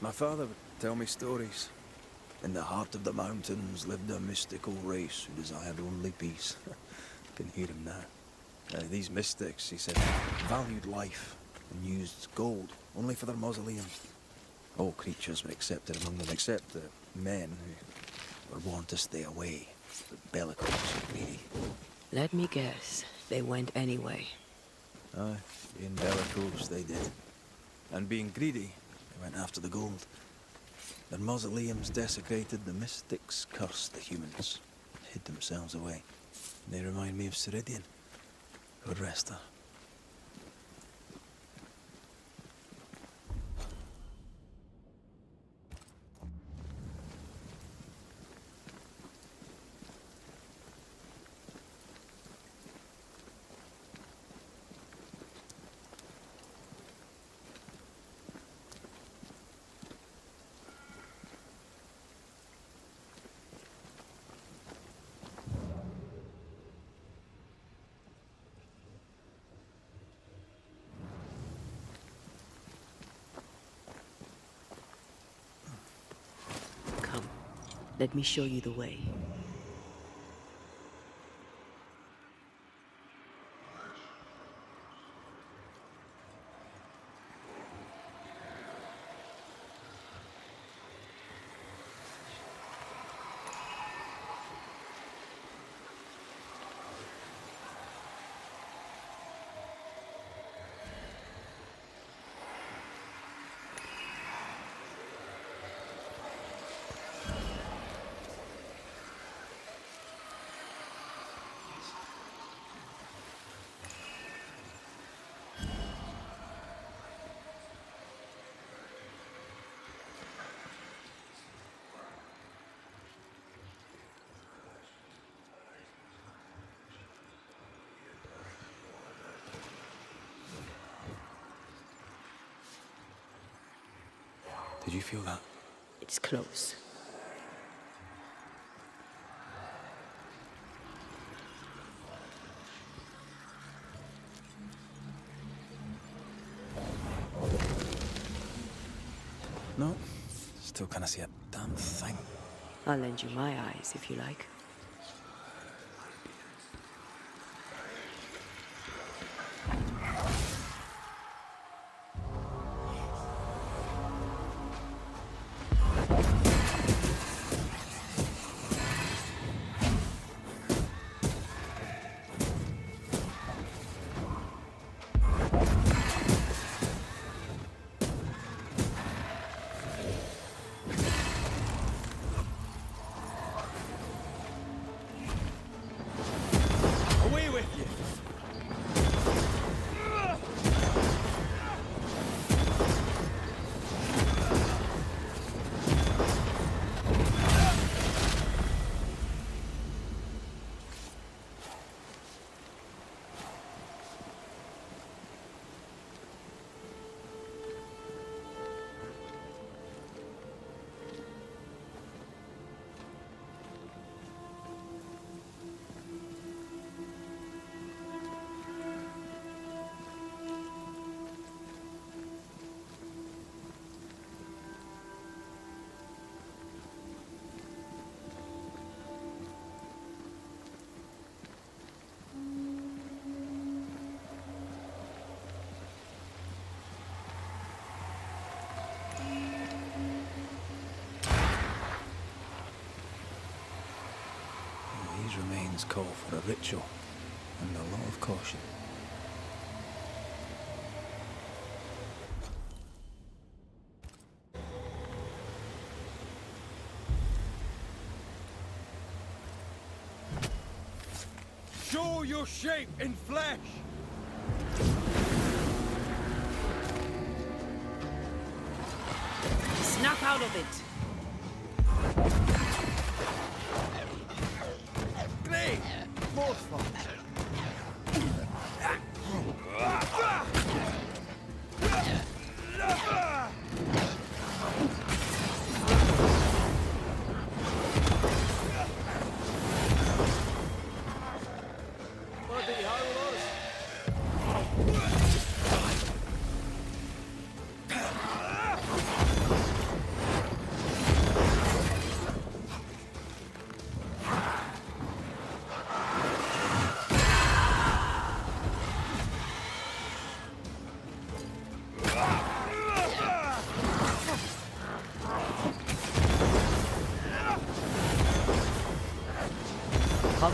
My father would tell me stories. In the heart of the mountains lived a mystical race who desired only peace. Can hear him now. These mystics, he said, valued life and used gold only for their mausoleums. All creatures were accepted among them, except the men who were born to stay away, but bellicose and greedy. Let me guess, they went anyway. Aye, being bellicose they did. And being greedy, they went after the gold. Their mausoleums desecrated, the mystics cursed the humans, hid themselves away. They remind me of Ceridian. God rest her. Let me show you the way. Did you feel that? It's close. No, still can't see a damn thing. I'll lend you my eyes if you like. These remains call for a ritual and a lot of caution. Show your shape in flesh! Snap out of it! Great! More fun!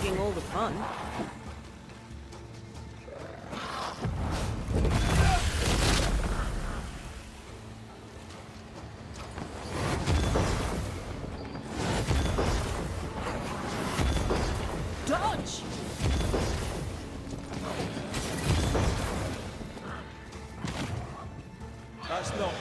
clogging all the fun. Dodge! That's not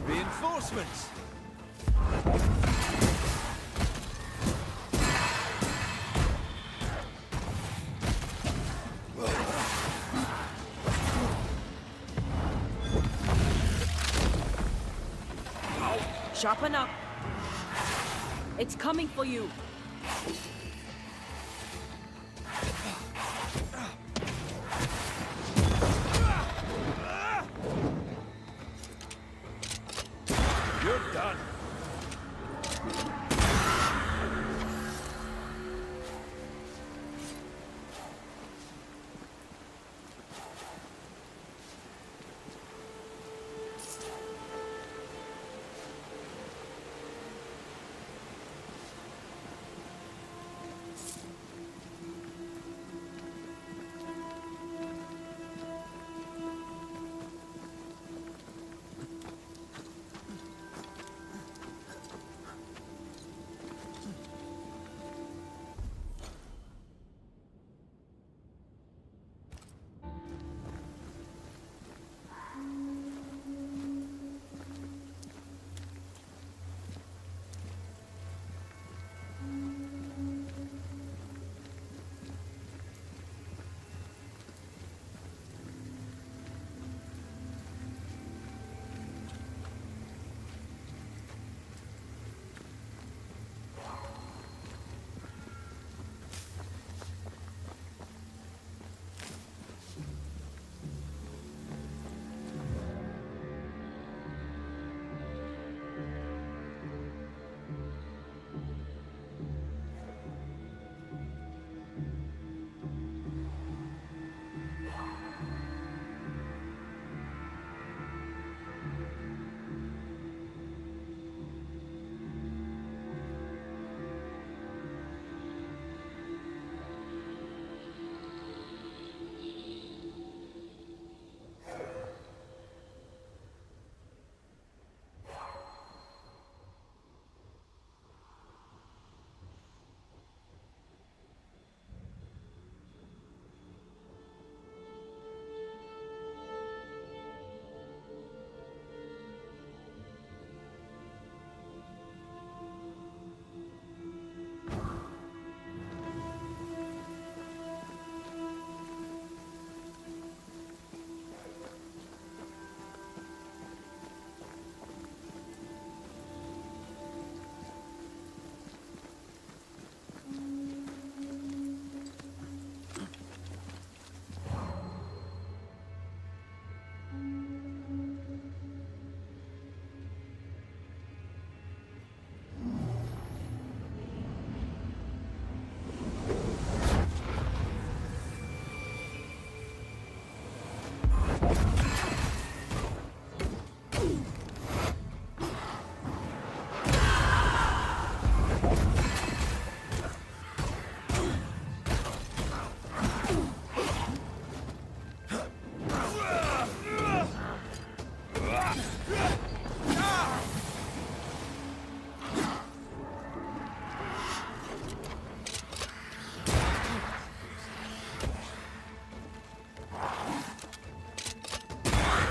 reinforcements. Sharpen up. It's coming for you. You're done.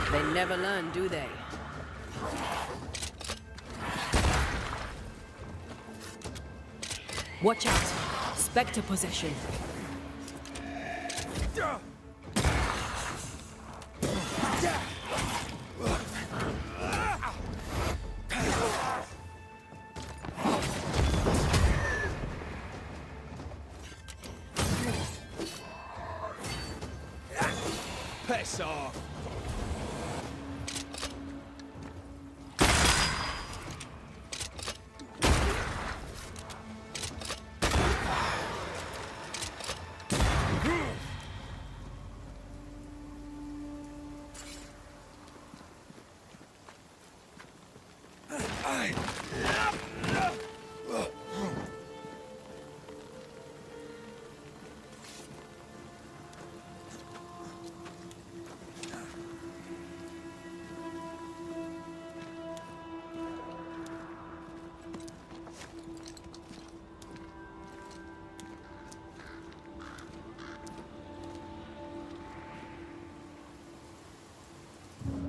They never learn, do they? Watch out! Spectre possession. Piss off.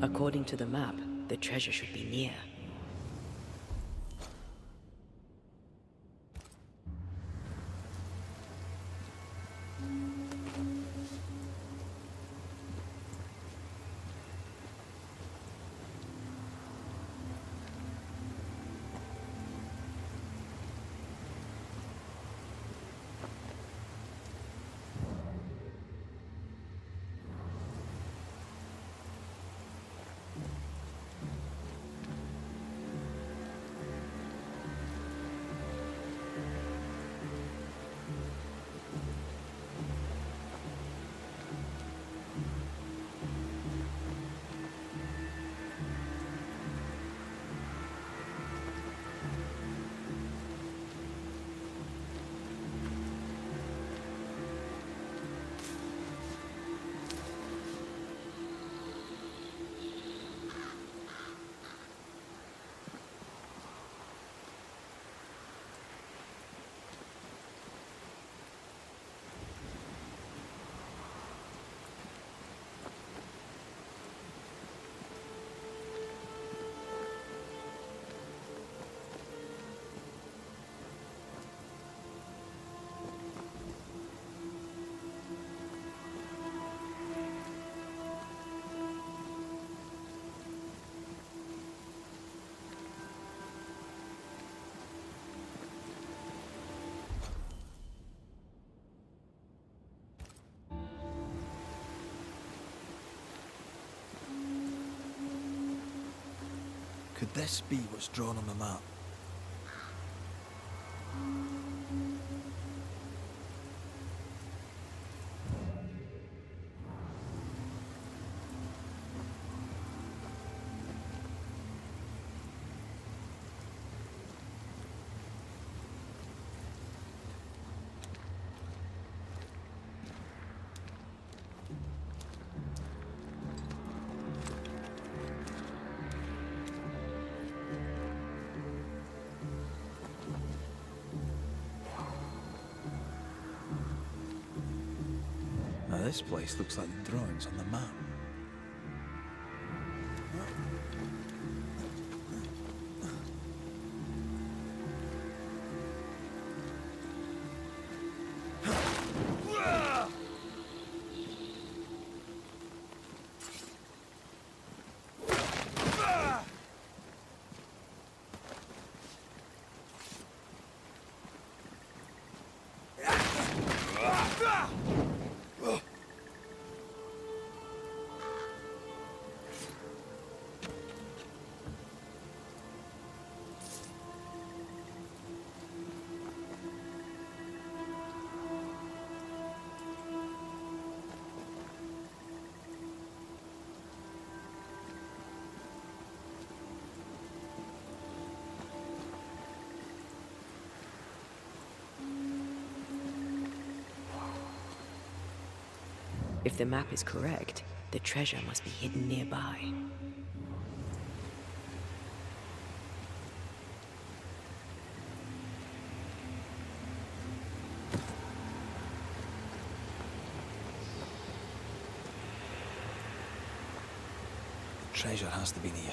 According to the map, the treasure should be near. Could this be what's drawn on the map? Now this place looks like the drawings on the map. If the map is correct, the treasure must be hidden nearby. The treasure has to be near.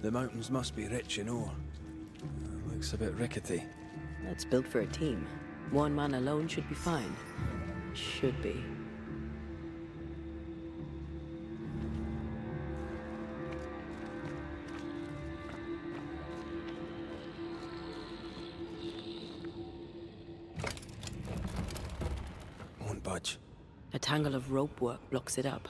The mountains must be rich in ore. Looks a bit rickety. That's built for a team. One man alone should be fine. Should be. Won't budge. A tangle of rope work blocks it up.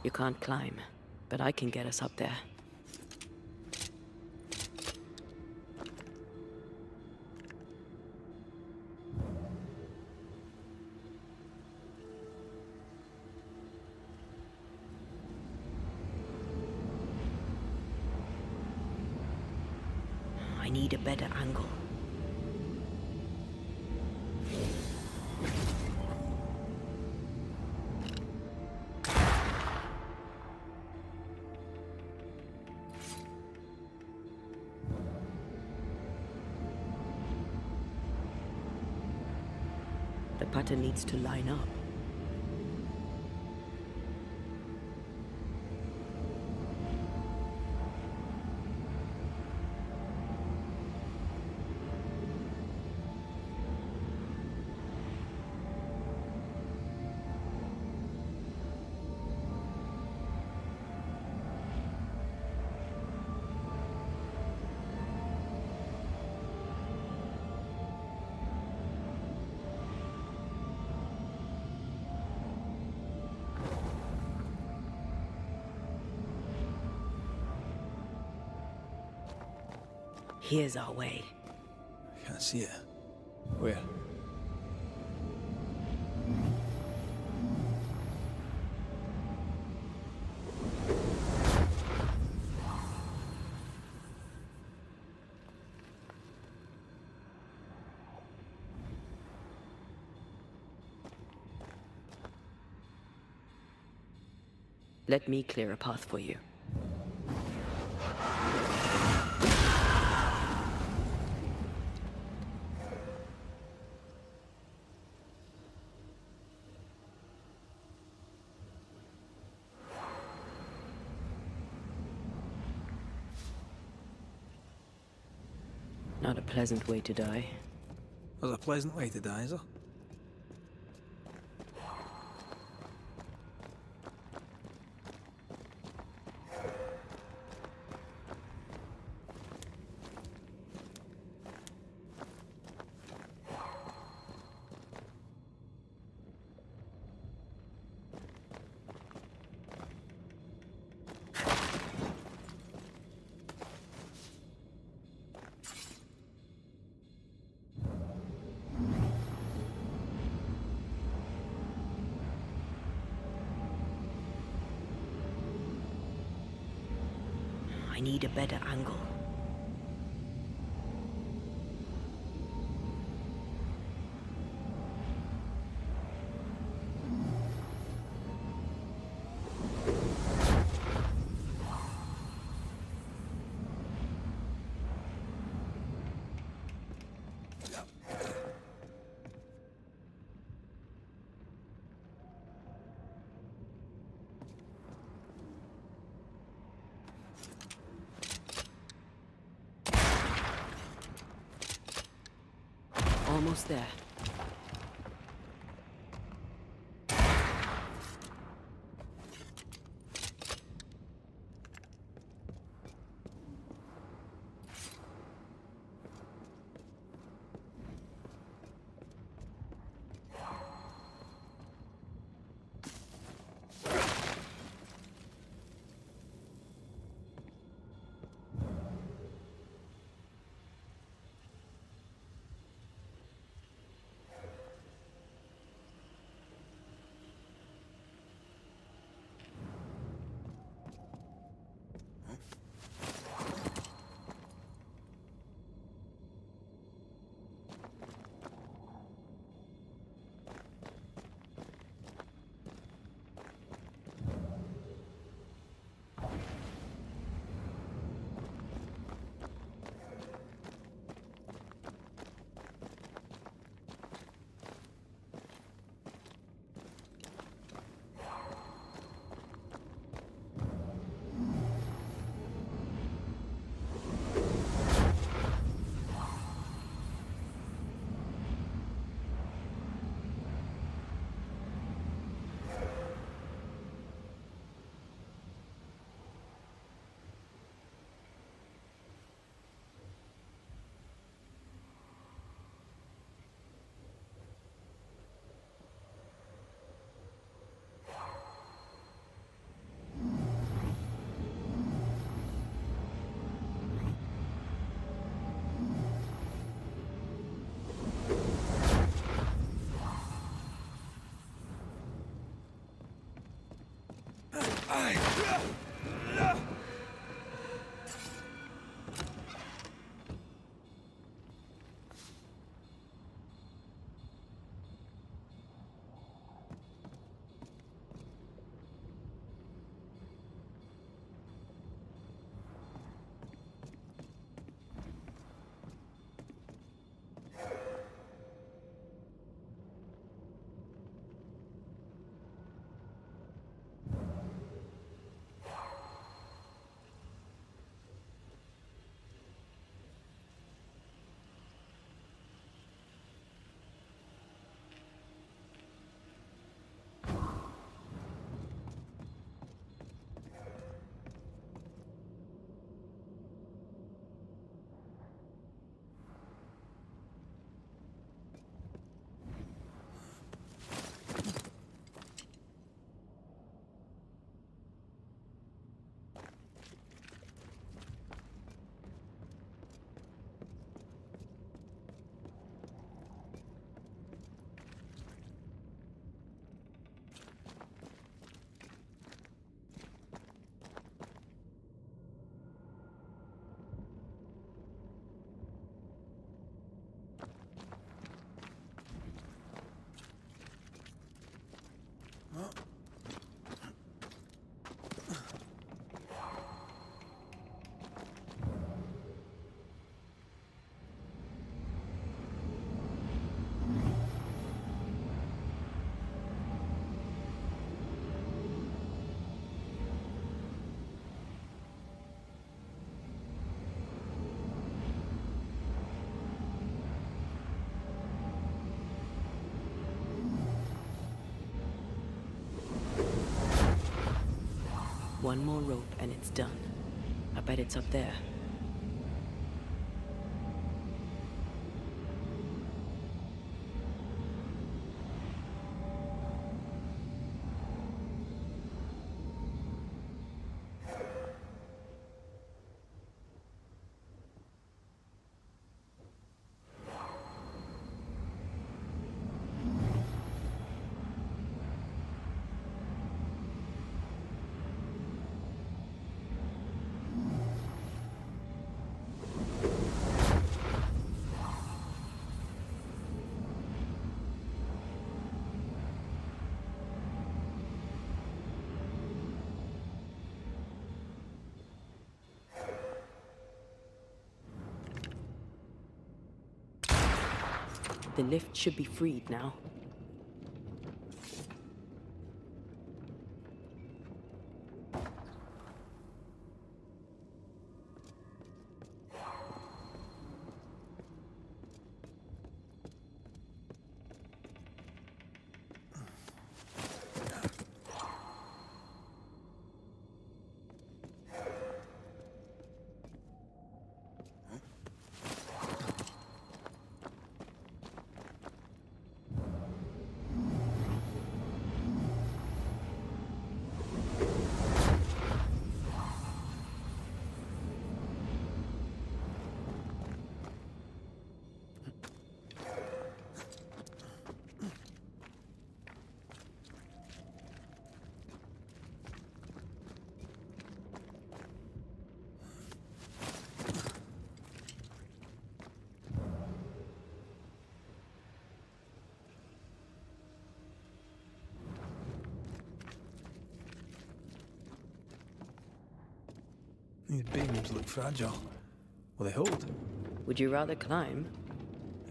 You can't climb, but I can get us up there. I need a better angle. The pattern needs to line up. Here's our way. I can't see it. Where? Let me clear a path for you. Not a pleasant way to die. There's a pleasant way to die, is there? I need a better angle. Almost there. One more rope and it's done. I bet it's up there. The lift should be freed now. These beams look fragile. Will they hold? Would you rather climb?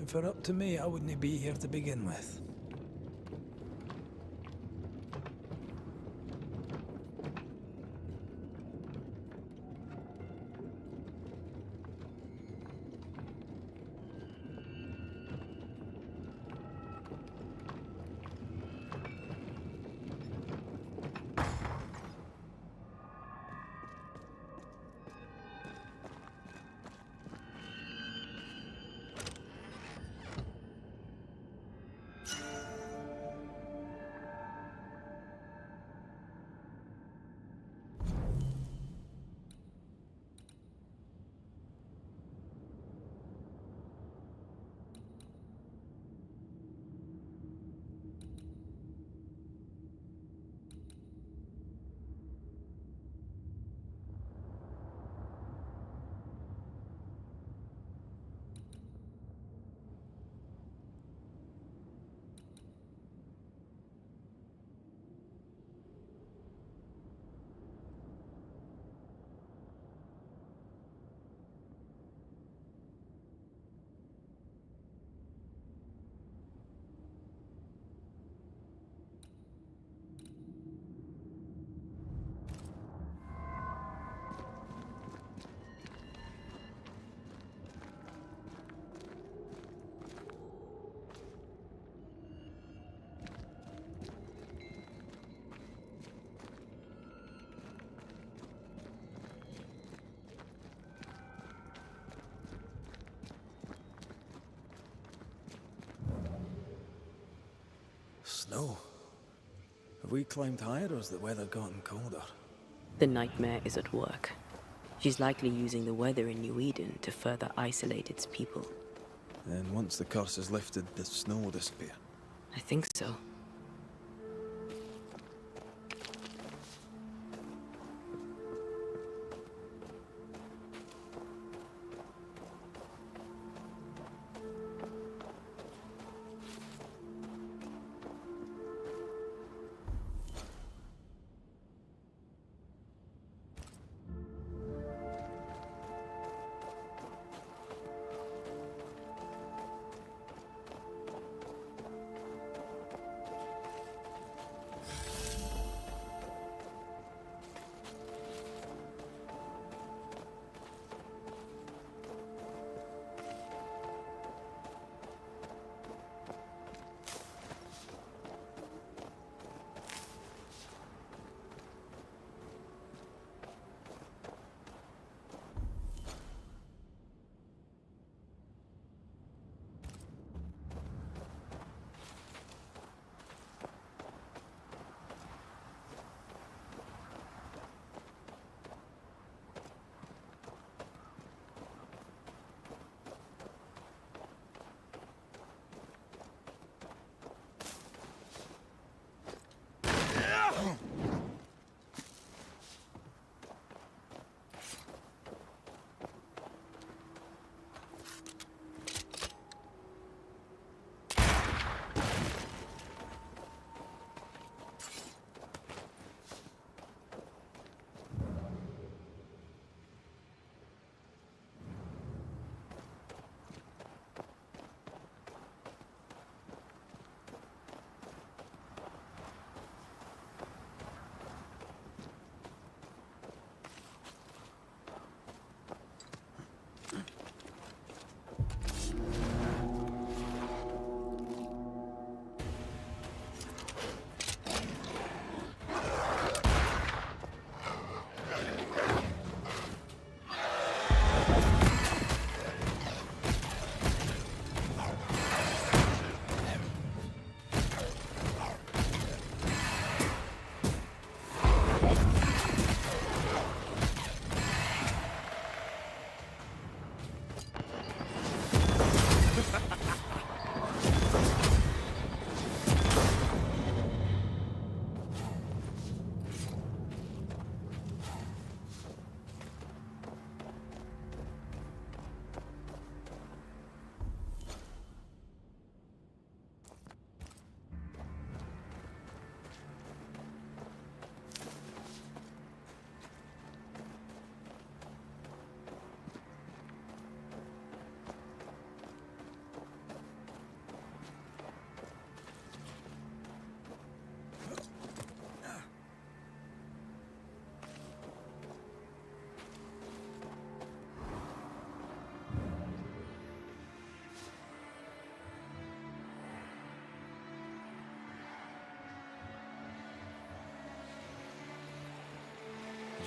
If it were up to me, I wouldn't be here to begin with. Snow. Have we climbed higher or has the weather gotten colder? The nightmare is at work. She's likely using the weather in New Eden to further isolate its people. Then once the curse is lifted, the snow will disappear. I think so.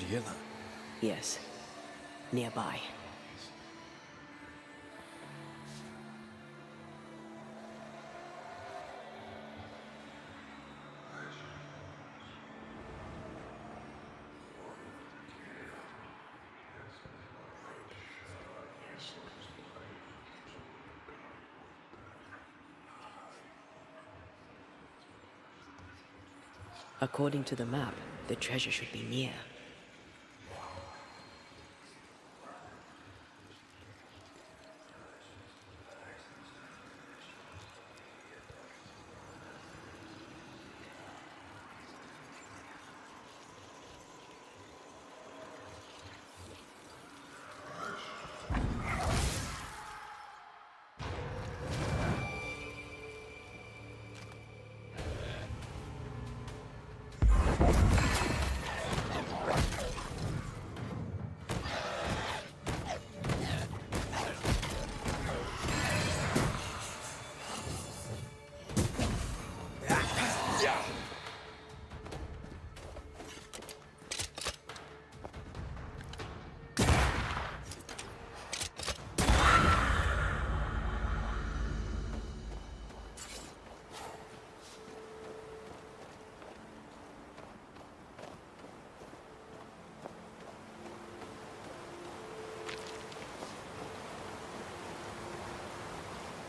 hear that? Yes. Nearby. According to the map, the treasure should be near.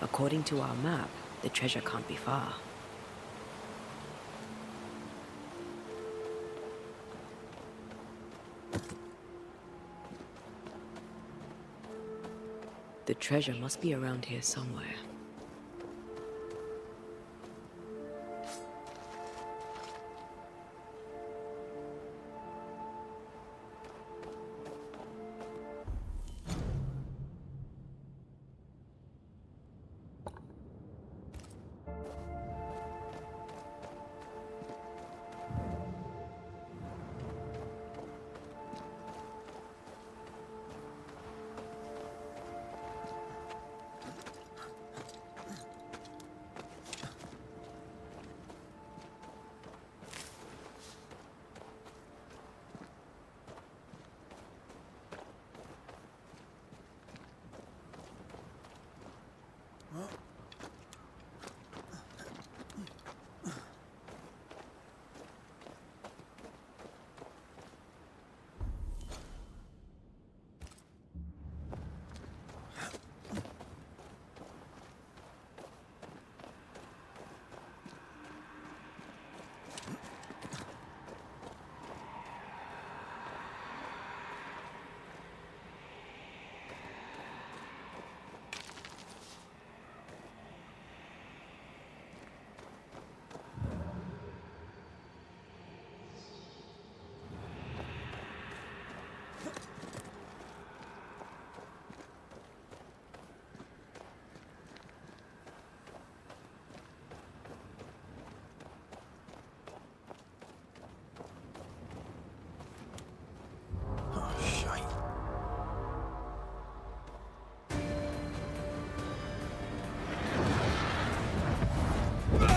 According to our map, the treasure can't be far. The treasure must be around here somewhere.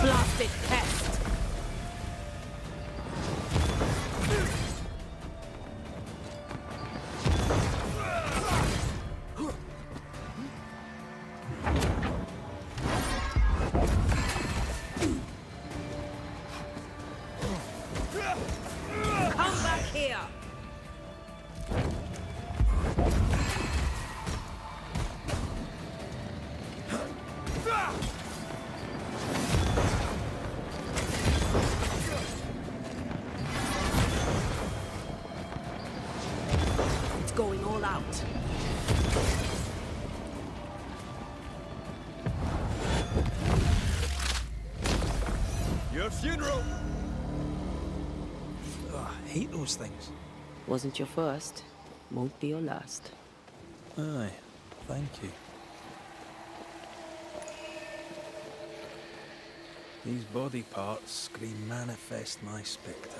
Blasted pest! Come back here! Going all out. Your funeral! Ugh, I hate those things. Wasn't your first, won't be your last. Aye, thank you. These body parts scream manifest my spectre.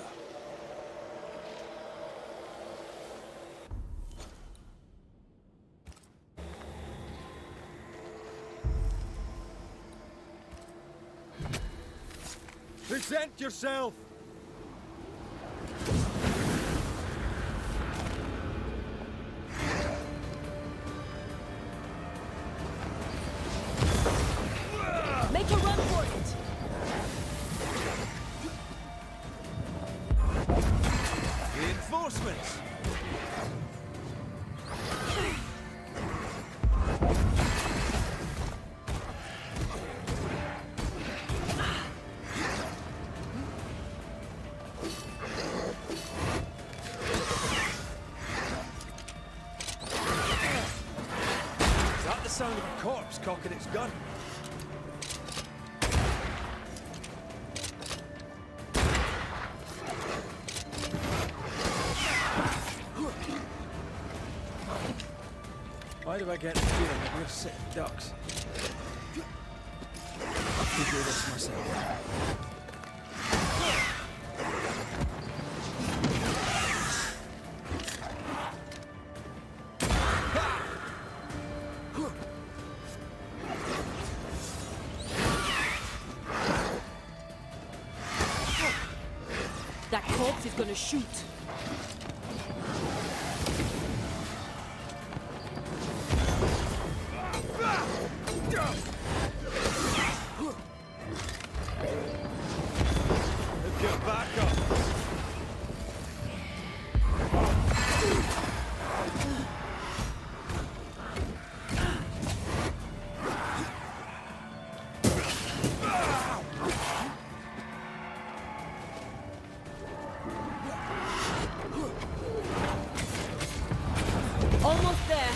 Present yourself! Reckon it's gone? Why do I get the feeling that we're sitting ducks? I can do this myself. That corpse is gonna shoot. Get back up! Almost there.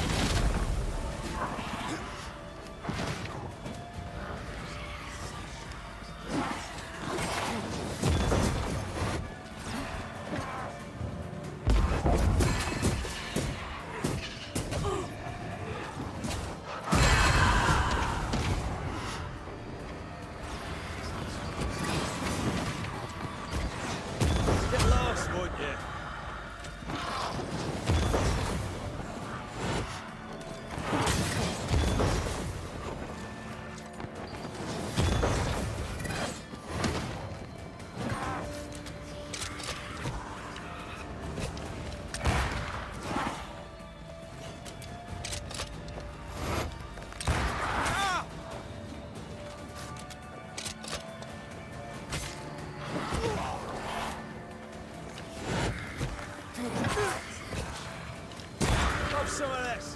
Get lost, won't you? Have some of this.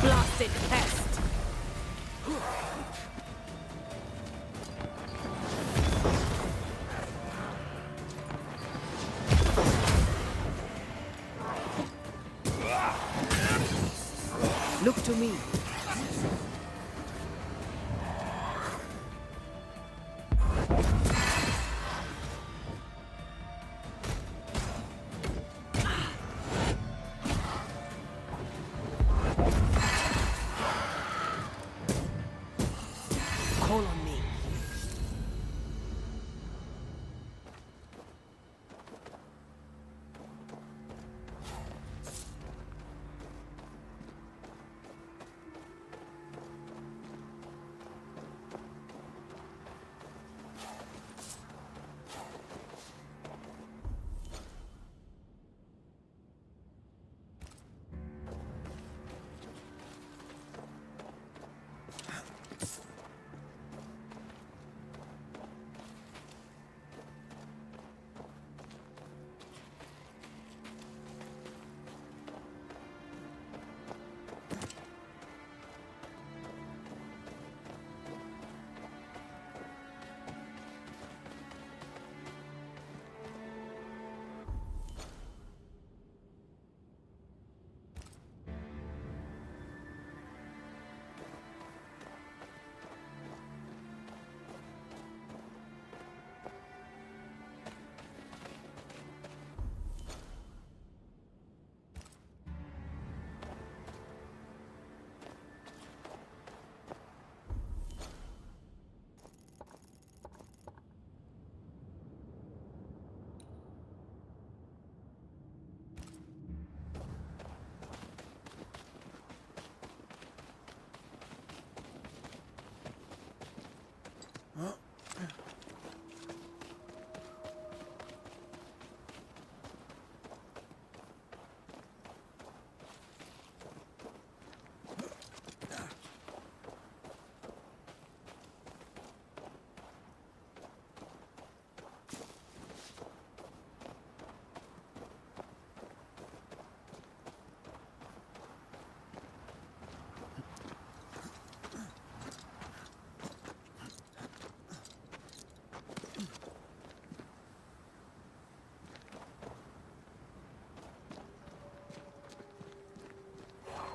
Blasted pest. Look to me. Call on me.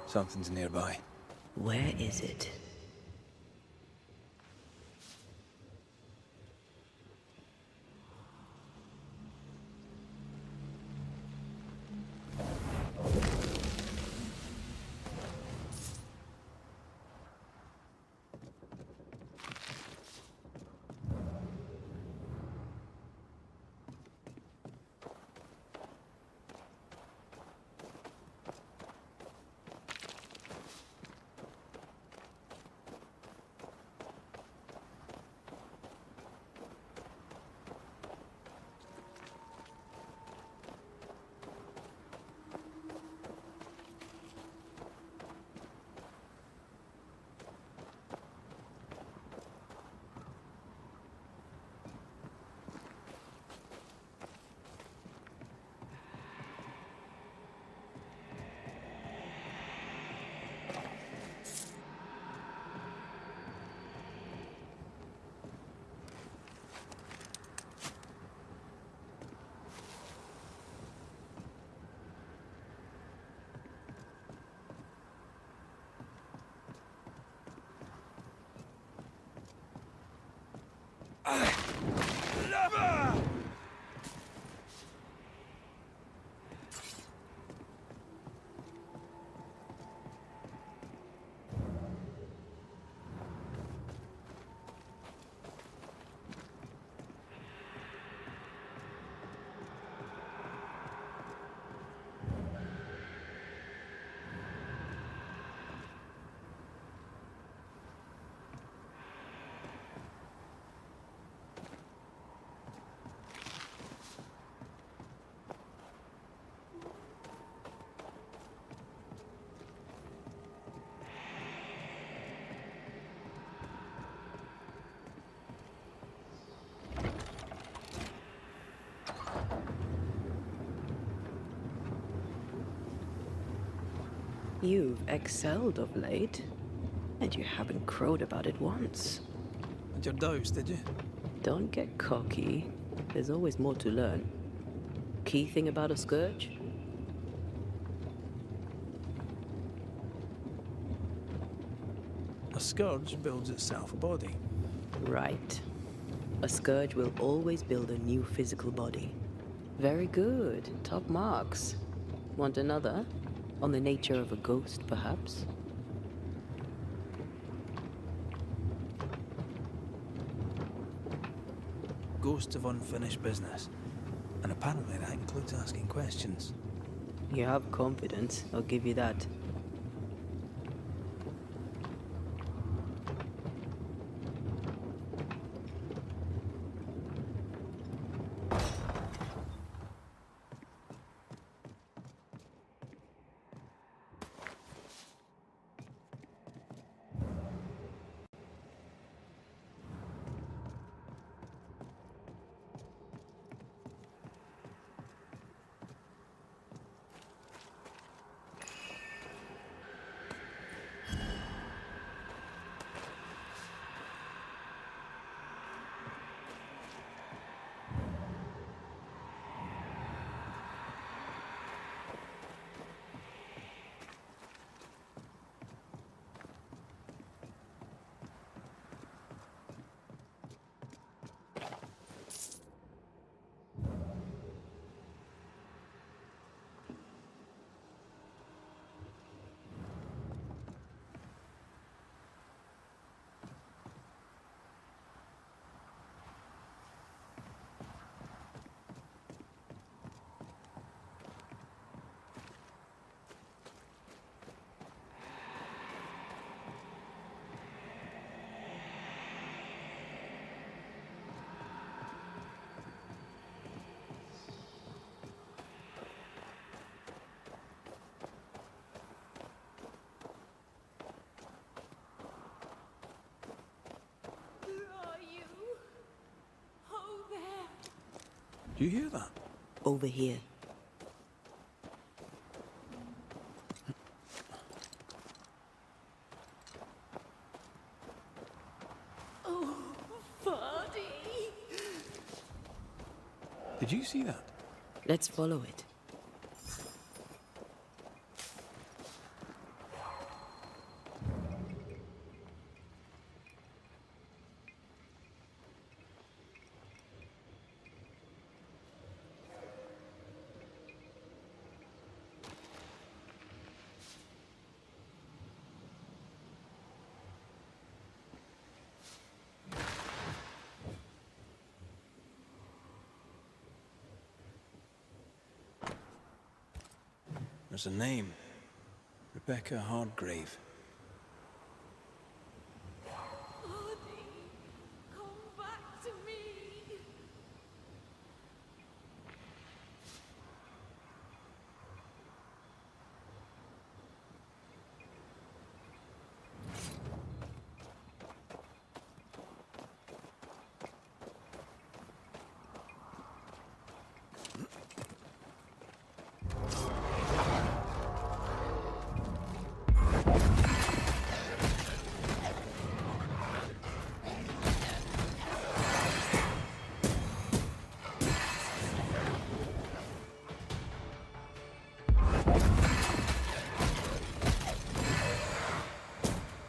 Something's nearby. Where is it? You've excelled of late, and you haven't crowed about it once. Had your doubts, did you? Don't get cocky. There's always more to learn. Key thing about a scourge? A scourge builds itself a body. Right. A scourge will always build a new physical body. Very good. Top marks. Want another? On the nature of a ghost, perhaps? Ghosts of unfinished business. And apparently that includes asking questions. You have confidence, I'll give you that. Do you hear that? Over here. Oh, buddy. Did you see that? Let's follow it. There's a name. Rebecca Hardgrave. Body, come back to me.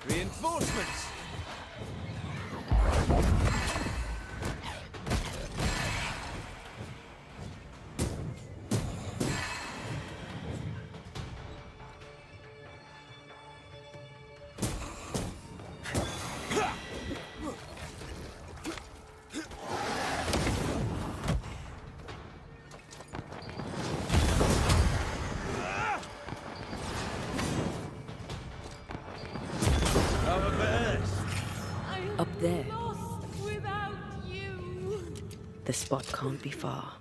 Reinforcements! Our best! I am Up there. lost without you. The spot can't be far.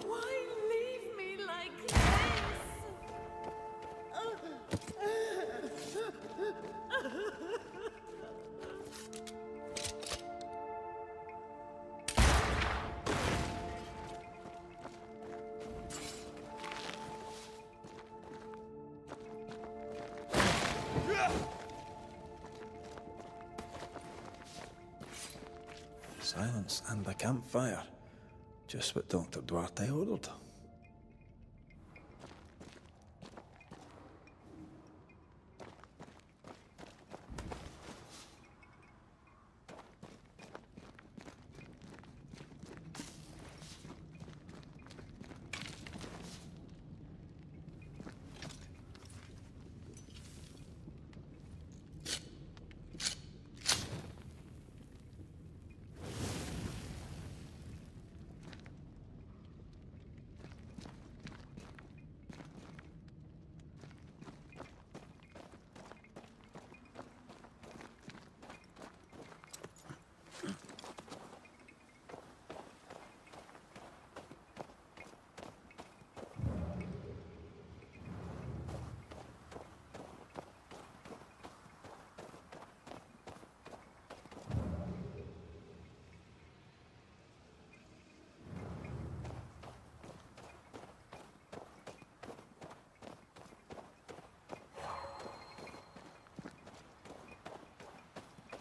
Why leave me like this? Silence and a campfire. Just what Dr. Duarte ordered.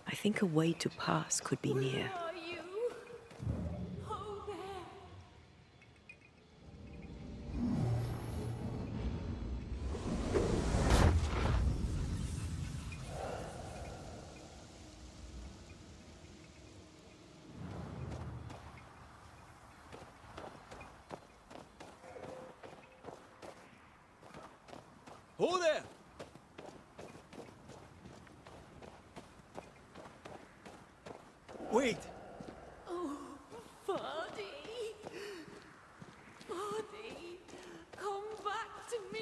I think a way to pass could be near. Where are you? Oh, there. Oh there! Wait! Oh, Body. Body, come back to me.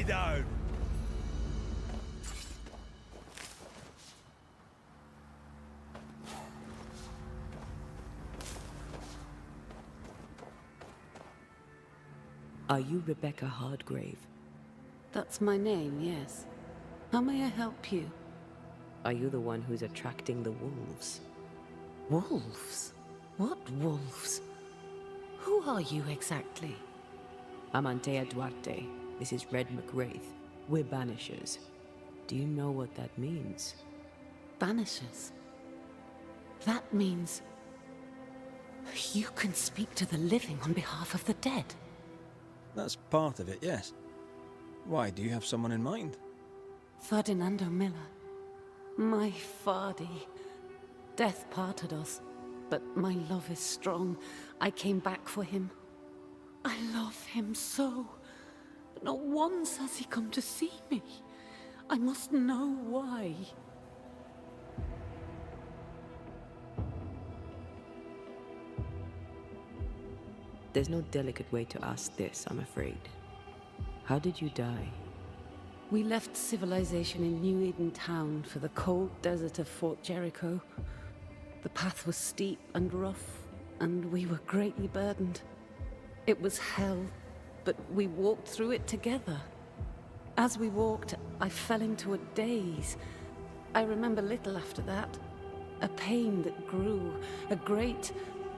down! Are you Rebecca Hardgrave? That's my name, yes. How may I help you? Are you the one who's attracting the wolves? Wolves? What wolves? Who are you exactly? I'm Antea Duarte. This is Red McWraith. We're Banishers. Do you know what that means? Banishers? That means... you can speak to the living on behalf of the dead. That's part of it, yes. Why, do you have someone in mind? Ferdinando Miller. My Fardy. Death parted us, but my love is strong. I came back for him. I love him so. But not once has he come to see me. I must know why. There's no delicate way to ask this, I'm afraid. How did you die? We left civilization in New Eden Town for the cold desert of Fort Jericho. The path was steep and rough, and we were greatly burdened. It was hell, but we walked through it together. As we walked, I fell into a daze. I remember little after that. A pain that grew, a great,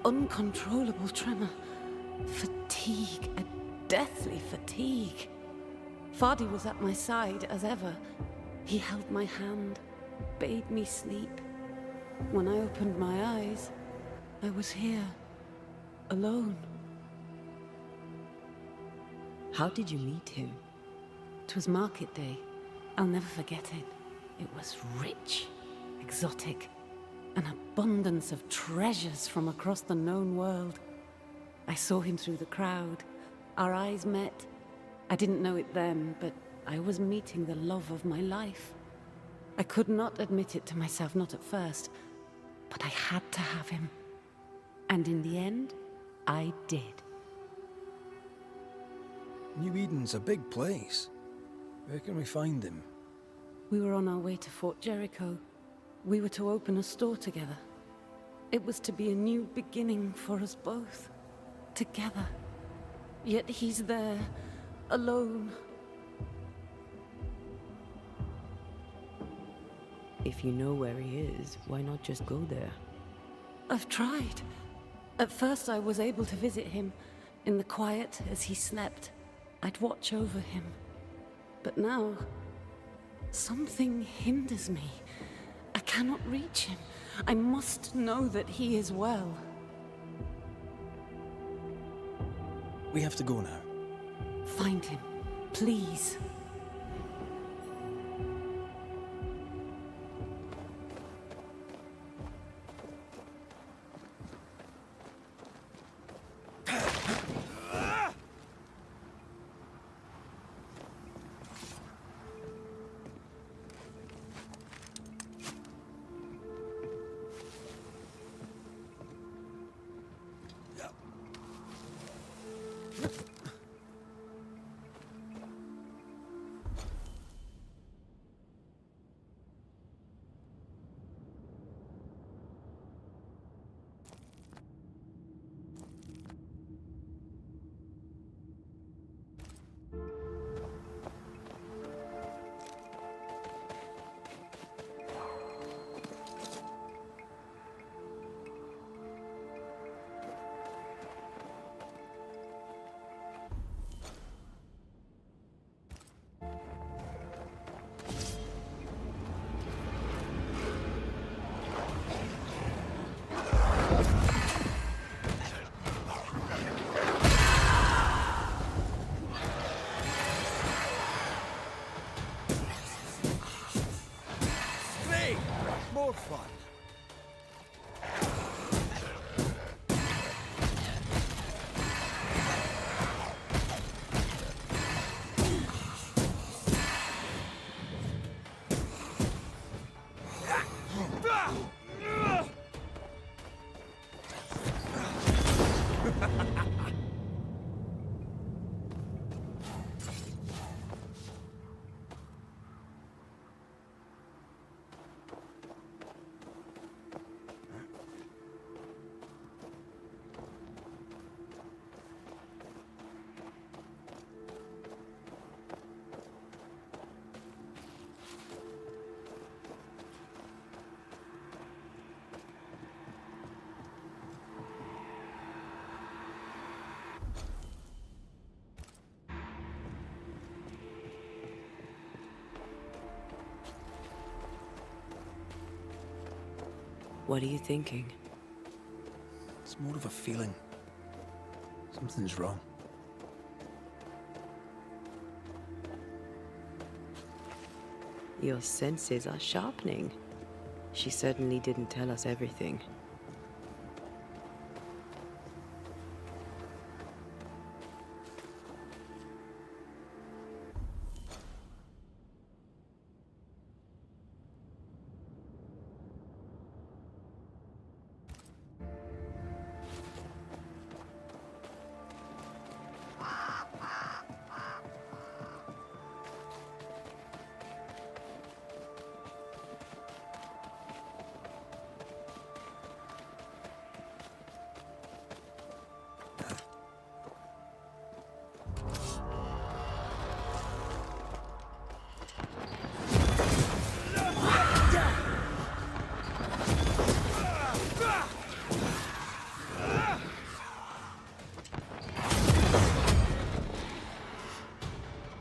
uncontrollable tremor. Fatigue, a deathly fatigue. Fardy was at my side as ever. He held my hand, bade me sleep. When I opened my eyes, I was here, alone. How did you meet him? 'Twas market day. I'll never forget it. It was rich, exotic, an abundance of treasures from across the known world. I saw him through the crowd. Our eyes met. I didn't know it then, but I was meeting the love of my life. I could not admit it to myself, not at first, but I had to have him. And in the end, I did. New Eden's a big place. Where can we find him? We were on our way to Fort Jericho. We were to open a store together. It was to be a new beginning for us both. Together. Yet he's there, alone. If you know where he is, why not just go there? I've tried. At first I was able to visit him. In the quiet, as he slept, I'd watch over him. But now, something hinders me. I cannot reach him. I must know that he is well. We have to go now. Find him, please. More fun. What are you thinking? It's more of a feeling. Something's wrong. Your senses are sharpening. She certainly didn't tell us everything.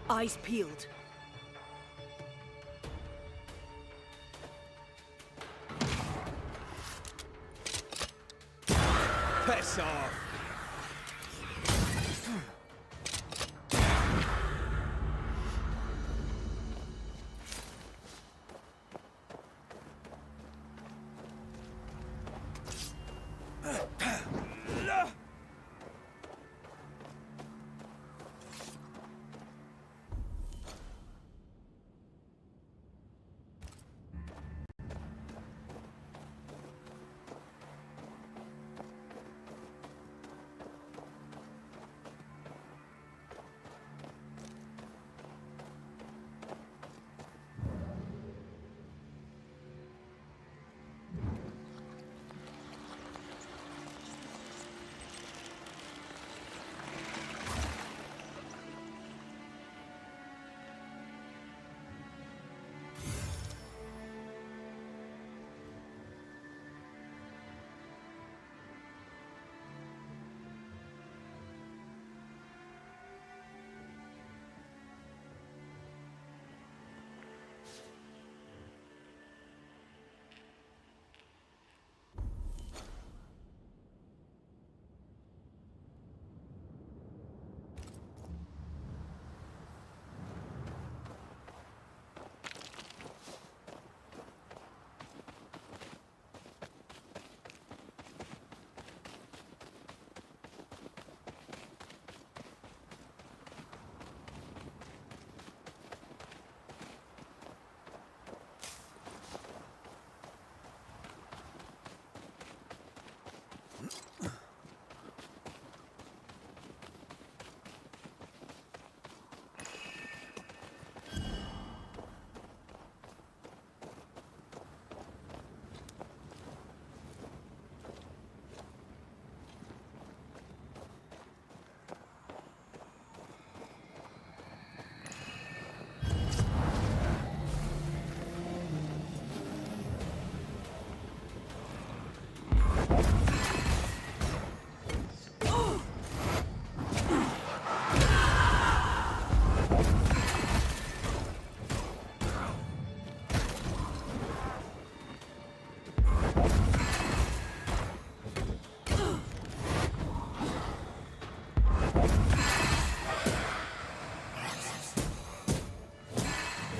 Eyes peeled. Piss off!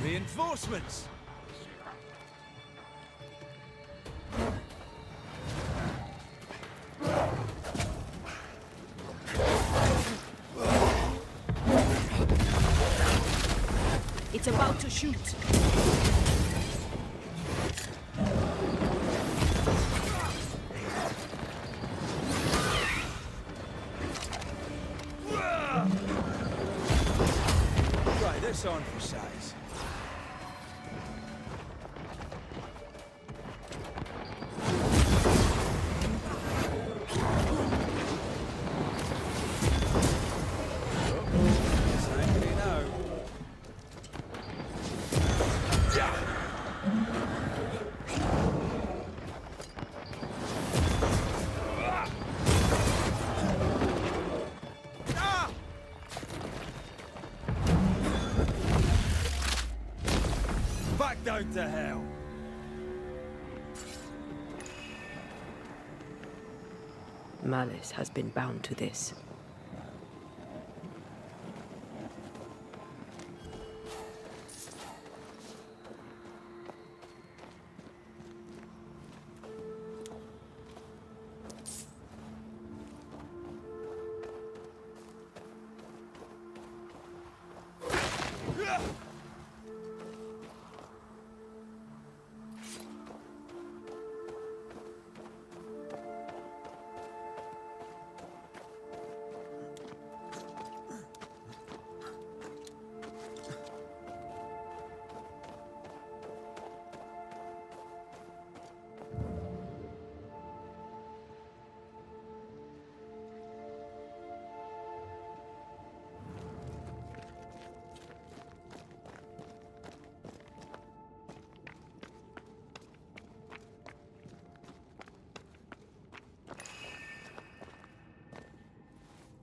Reinforcements! It's about to shoot. Try this on for size. Back down to hell. Malice has been bound to this.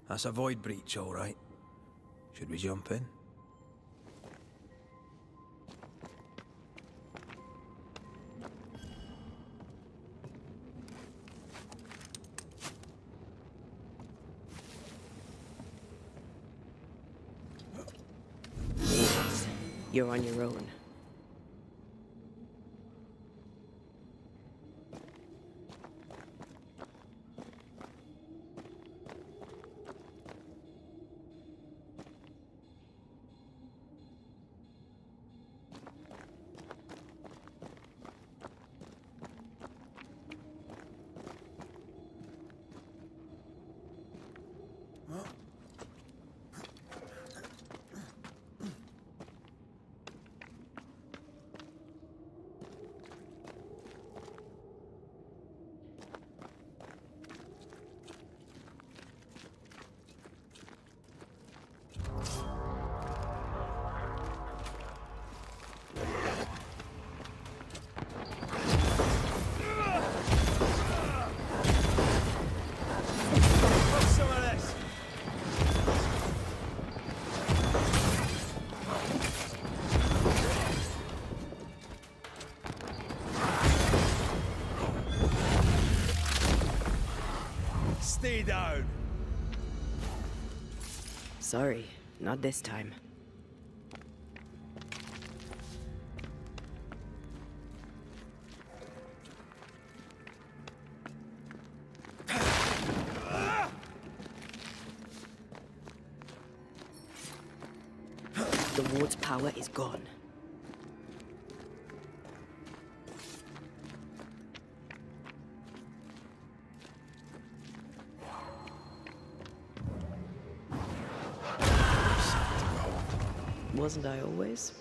That's a void breach, all right. Should we jump in? You're on your own. Stay down. Sorry, not this time. The ward's power is gone. Wasn't I always?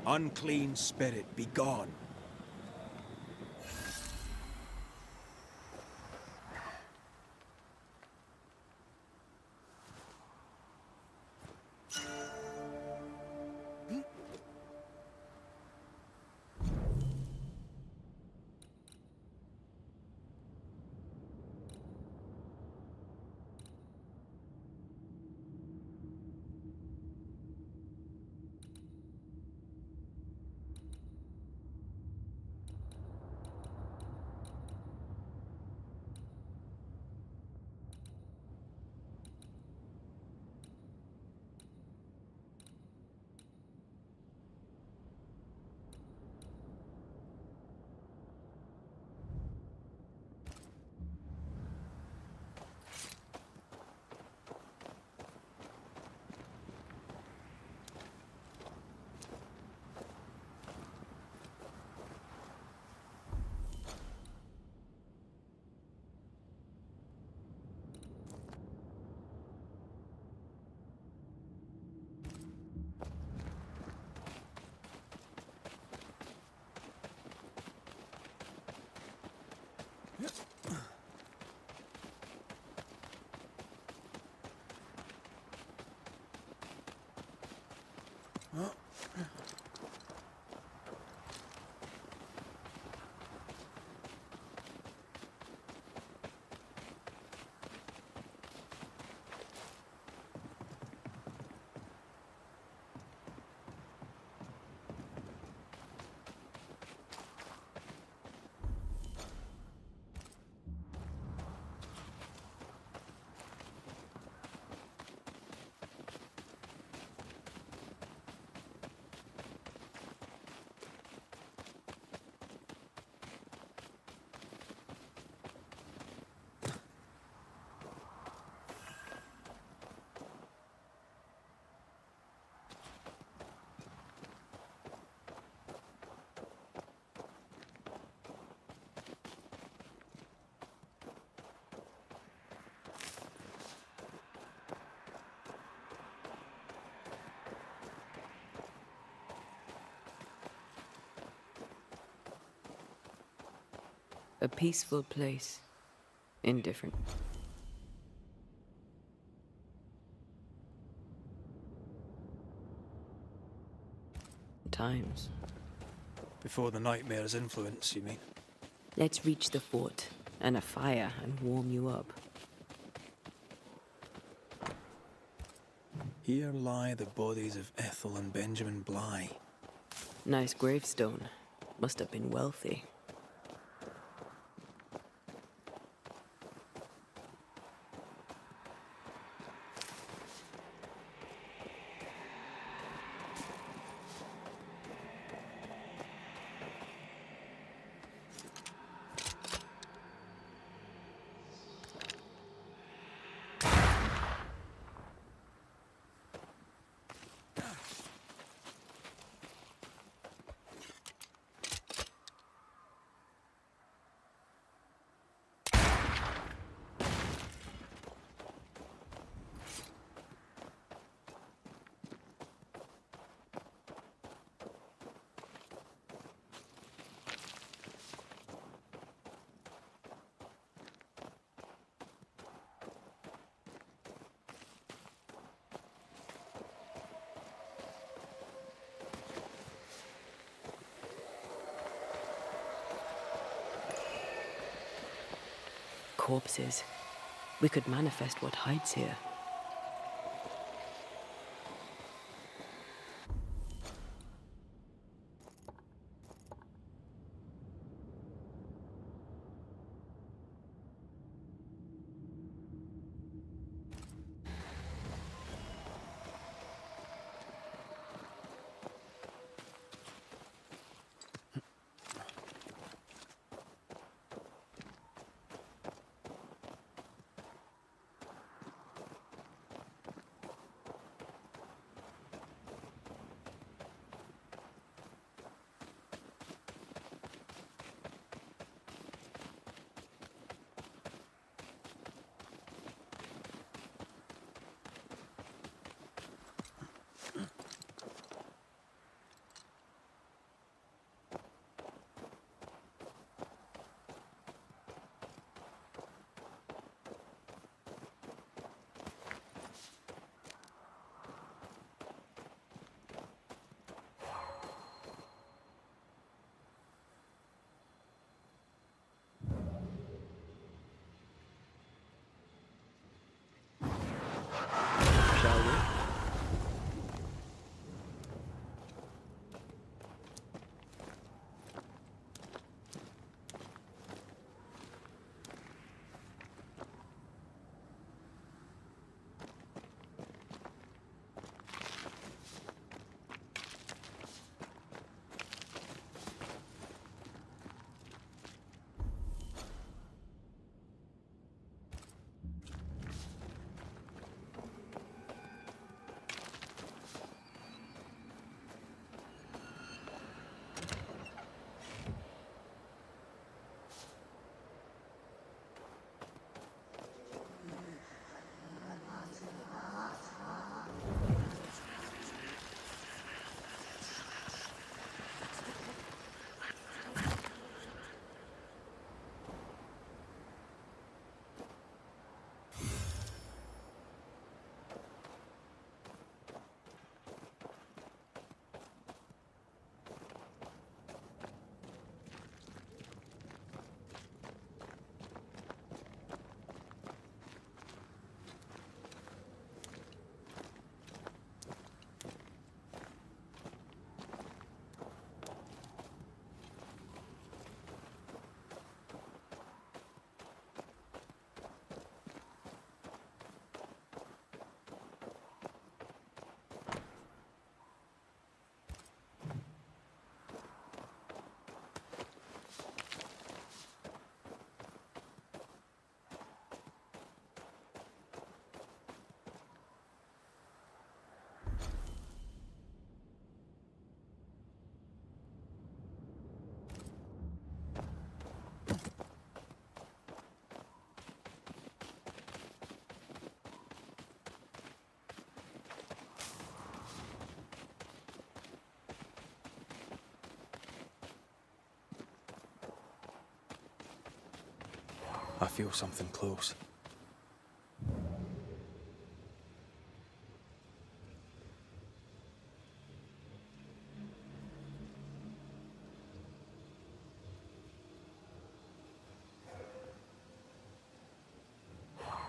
Unclean spirit, be gone. A peaceful place. Indifferent. Times. Before the nightmare's influence, you mean? Let's reach the fort and a fire and warm you up. Here lie the bodies of Ethel and Benjamin Bligh. Nice gravestone. Must have been wealthy. Corpses. We could manifest what hides here. I feel something close.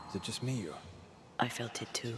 Is it just me, or? I felt it too.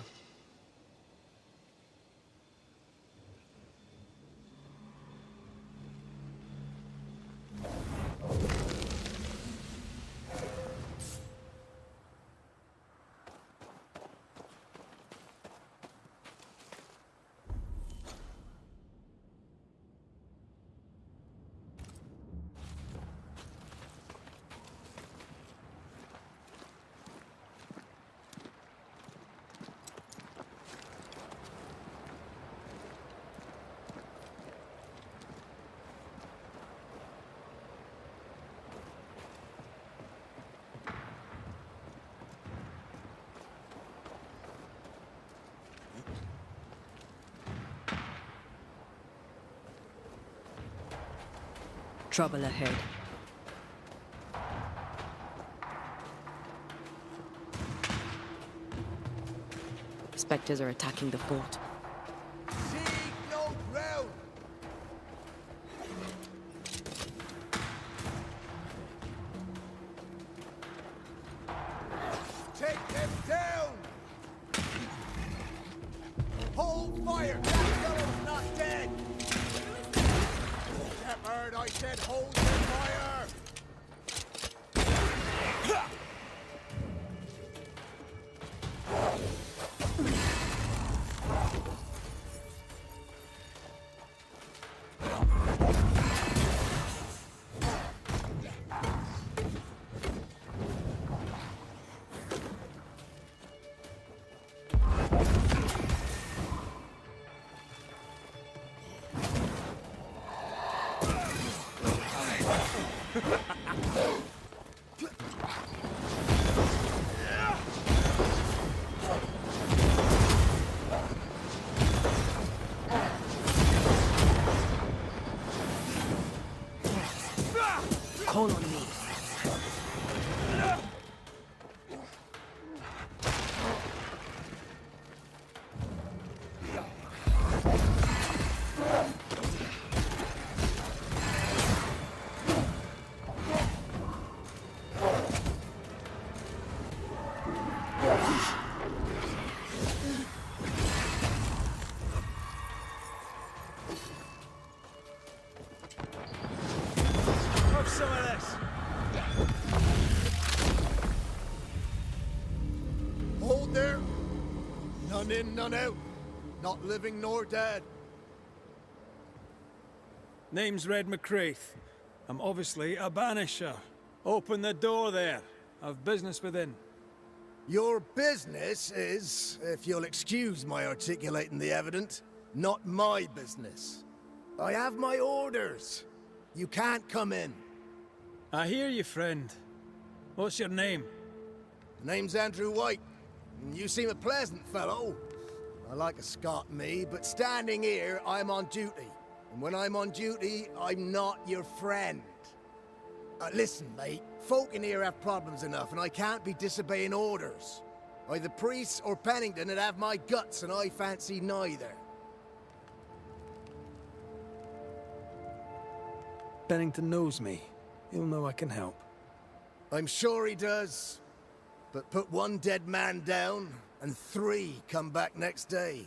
Trouble ahead. Specters are attacking the fort. Seek no ground! Take them down! Hold fire! That fellow's not dead! Shepherd, I said hold the fire! Call on me. Have some of this! Hold there! None in, none out. Not living nor dead. Name's Red McCraith. I'm obviously a banisher. Open the door there. I've business within. Your business is, if you'll excuse my articulating the evident, not my business. I have my orders. You can't come in. I hear you, friend. What's your name? Name's Andrew White. You seem a pleasant fellow. I like a Scot, me, but standing here, I'm on duty. And when I'm on duty, I'm not your friend. Listen, mate. Folk in here have problems enough, and I can't be disobeying orders. Either priests or Pennington would have my guts, and I fancy neither. Bennington knows me. He'll know I can help. I'm sure he does. But put one dead man down, and 3 come back next day.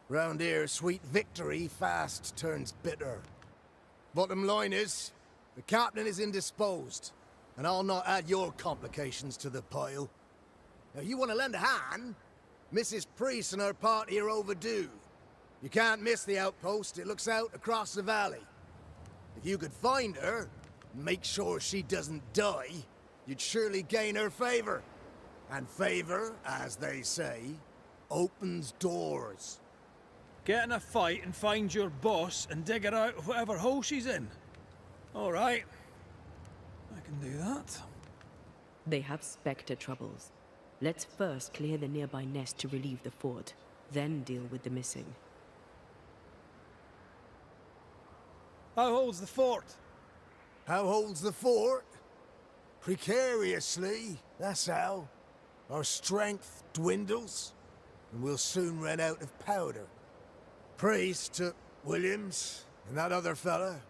Round here, sweet victory fast turns bitter. Bottom line is, the captain is indisposed, and I'll not add your complications to the pile. Now, you want to lend a hand? Mrs. Priest and her party are overdue. You can't miss the outpost. It looks out across the valley. If you could find her, and make sure she doesn't die, you'd surely gain her favor. And favor, as they say, opens doors. Get in a fight and find your boss and dig her out of whatever hole she's in. All right. I can do that. They have Spectre troubles. Let's first clear the nearby nest to relieve the fort, then deal with the missing. How holds the fort? How holds the fort? Precariously, that's how. Our strength dwindles, and we'll soon run out of powder. Priest took Williams and that other fella,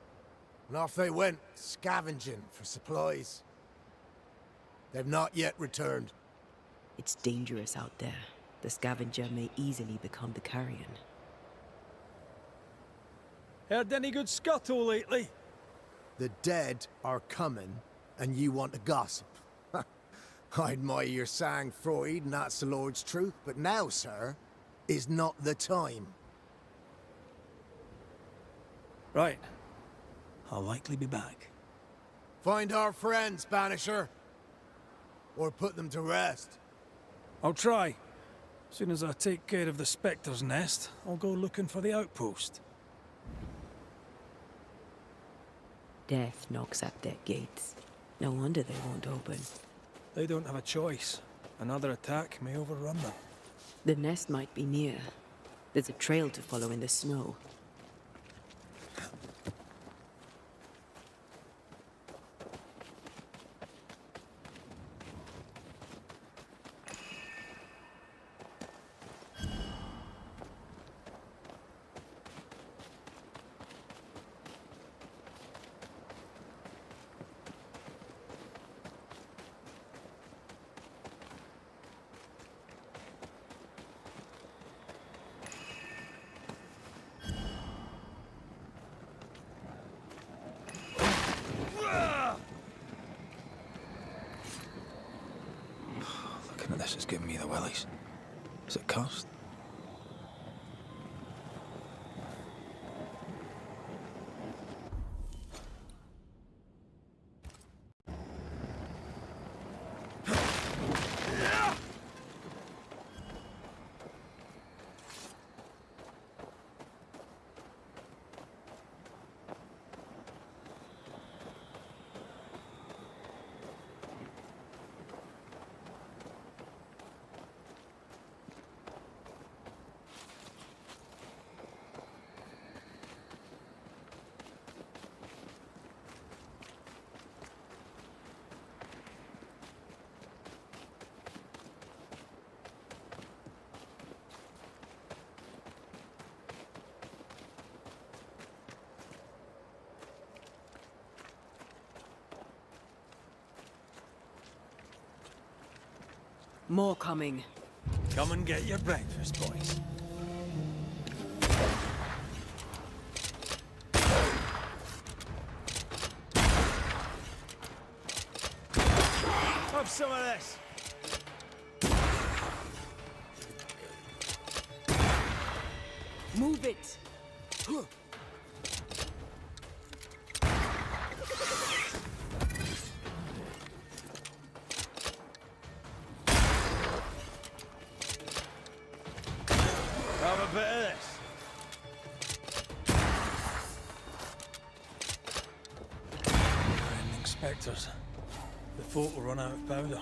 and off they went, scavenging for supplies. They've not yet returned. It's dangerous out there. The scavenger may easily become the carrion. Heard any good scuttle lately? The dead are coming, and you want to gossip. I admire your sang-froid, and that's the Lord's truth, but now, sir, is not the time. Right. I'll likely be back. Find our friends, Banisher. Or put them to rest. I'll try. As soon as I take care of the specters' nest, I'll go looking for the outpost. Death knocks at their gates. No wonder they won't open. They don't have a choice. Another attack may overrun them. The nest might be near. There's a trail to follow in the snow. Looking at this is giving me the willies. Is it cursed? More coming. Come and get your breakfast, boys. Have some of this. Move it! Have a bit of this. Ending specters. The folk will run out of powder.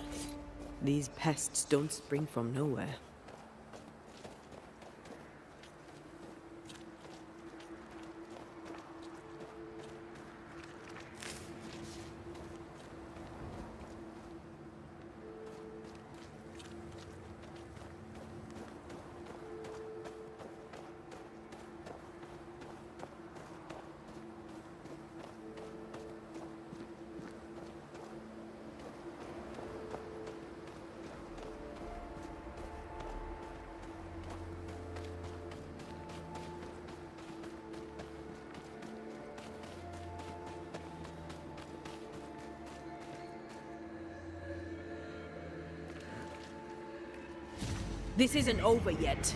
These pests don't spring from nowhere. This isn't over yet.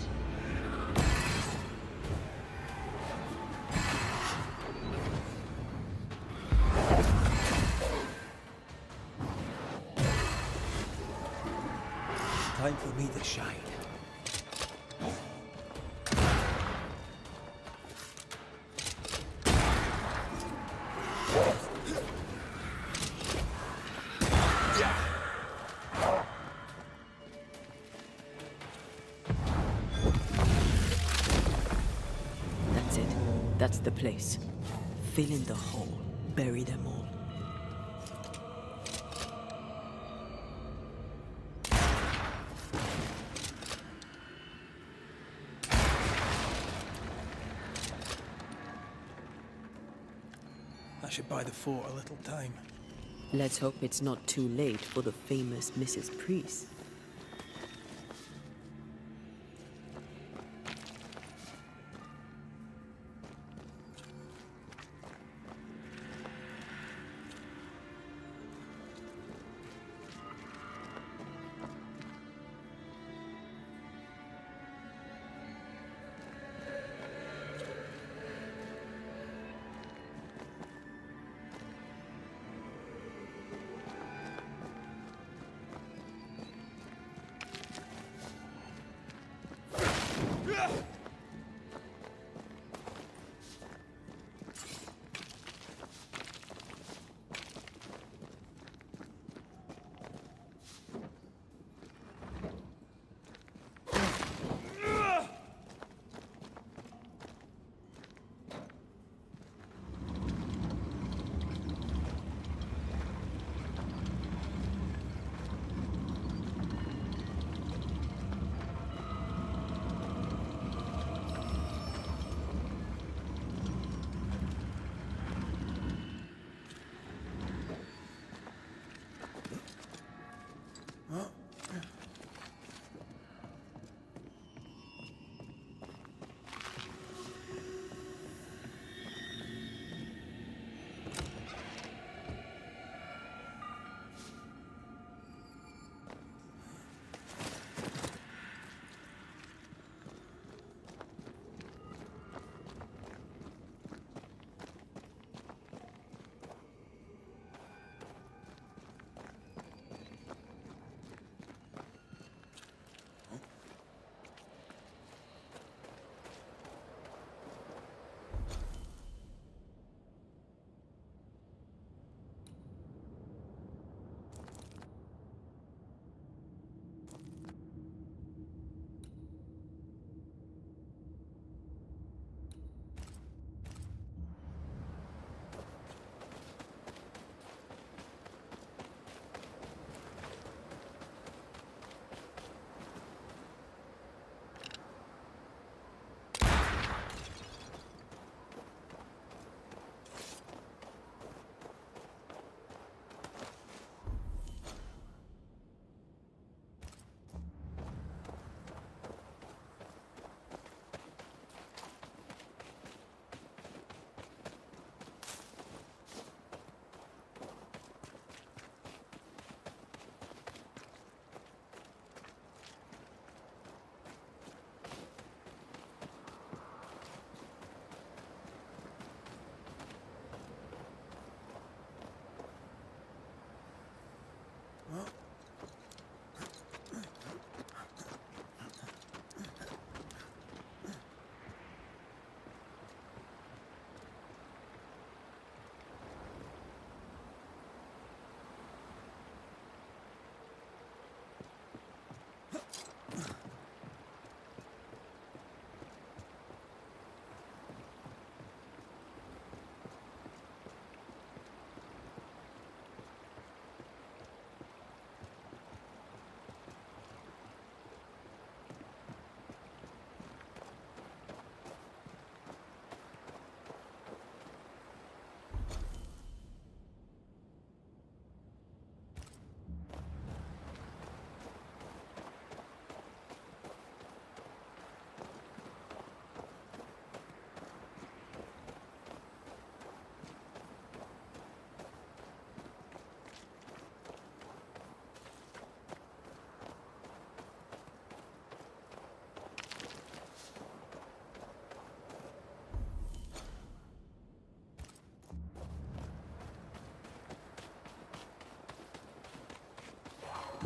Time for me to shine. That's it. That's the place. Fill in the hole. Bury them all. That should buy the fort a little time. Let's hope it's not too late for the famous Mrs. Priest.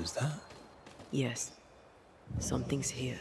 Is that? Yes, something's here.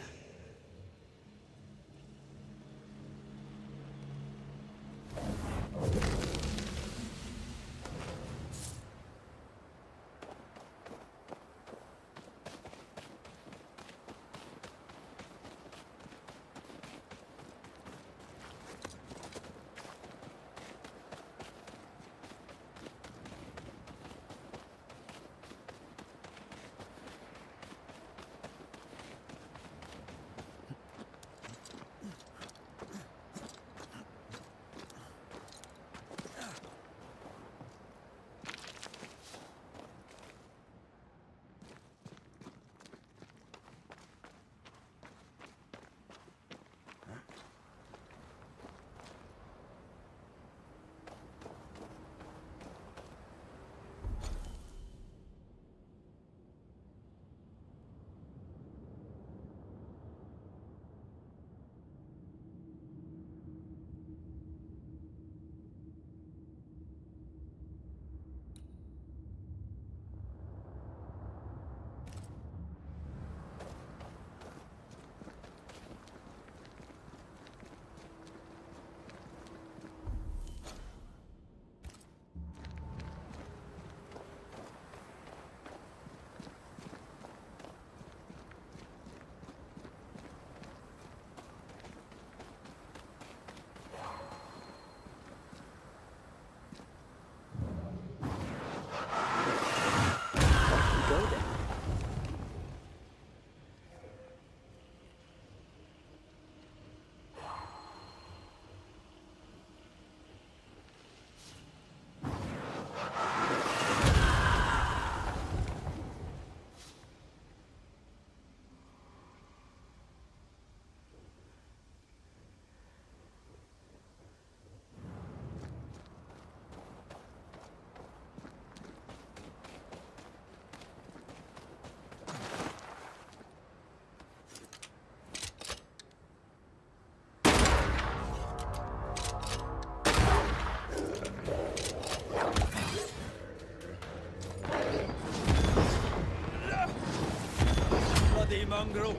scoundrel!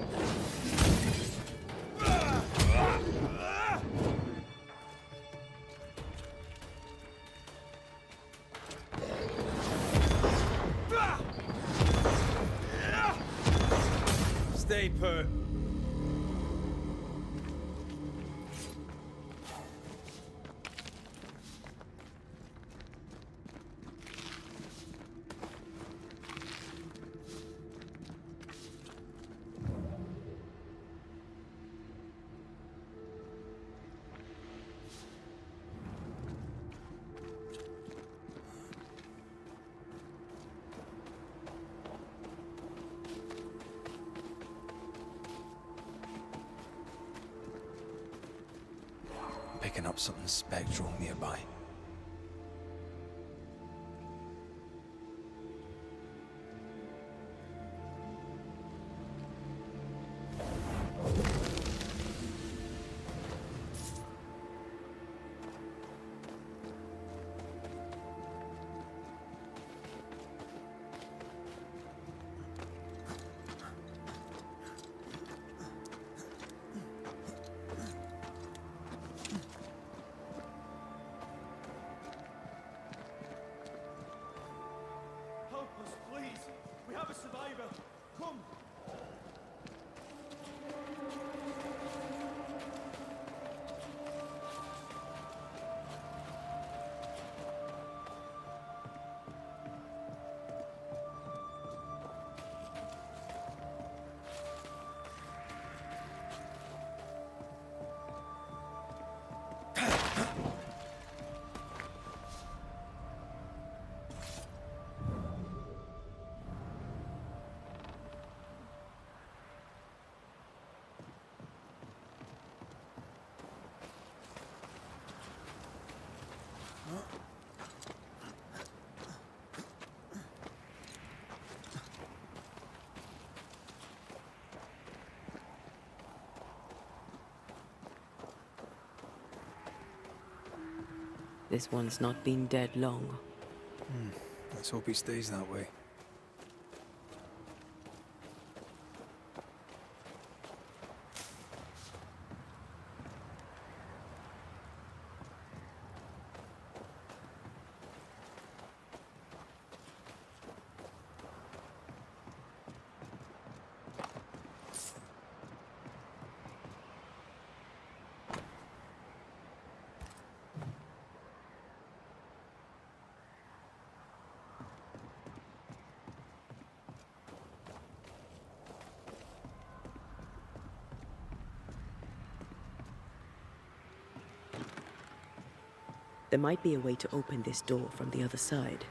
Stay put. Picking up something spectral nearby. Help us, please! We have a survivor! Come! This one's not been dead long. Let's hope he stays that way. There might be a way to open this door from the other side.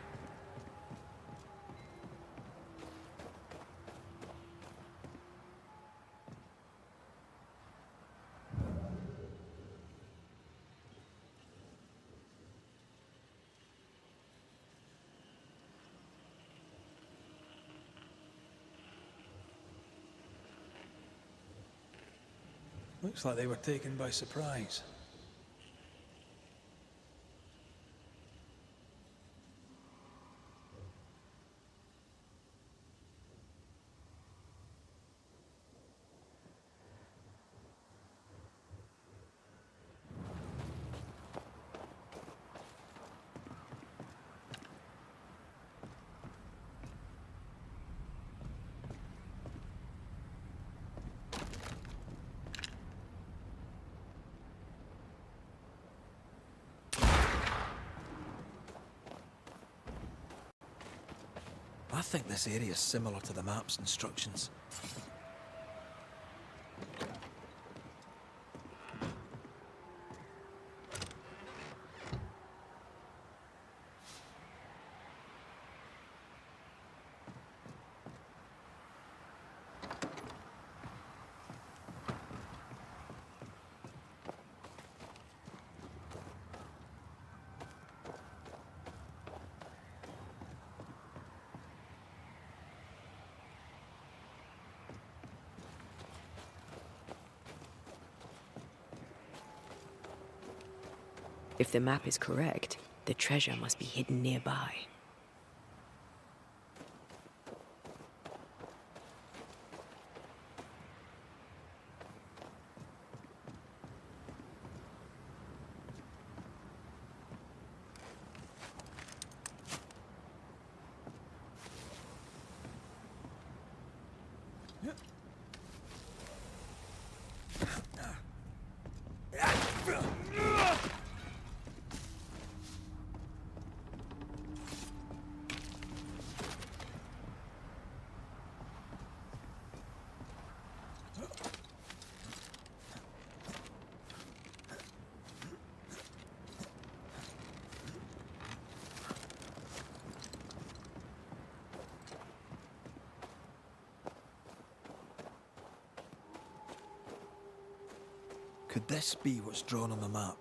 Looks like they were taken by surprise. I think this area is similar to the map's instructions. If the map is correct, the treasure must be hidden nearby. Could this be what's drawn on the map?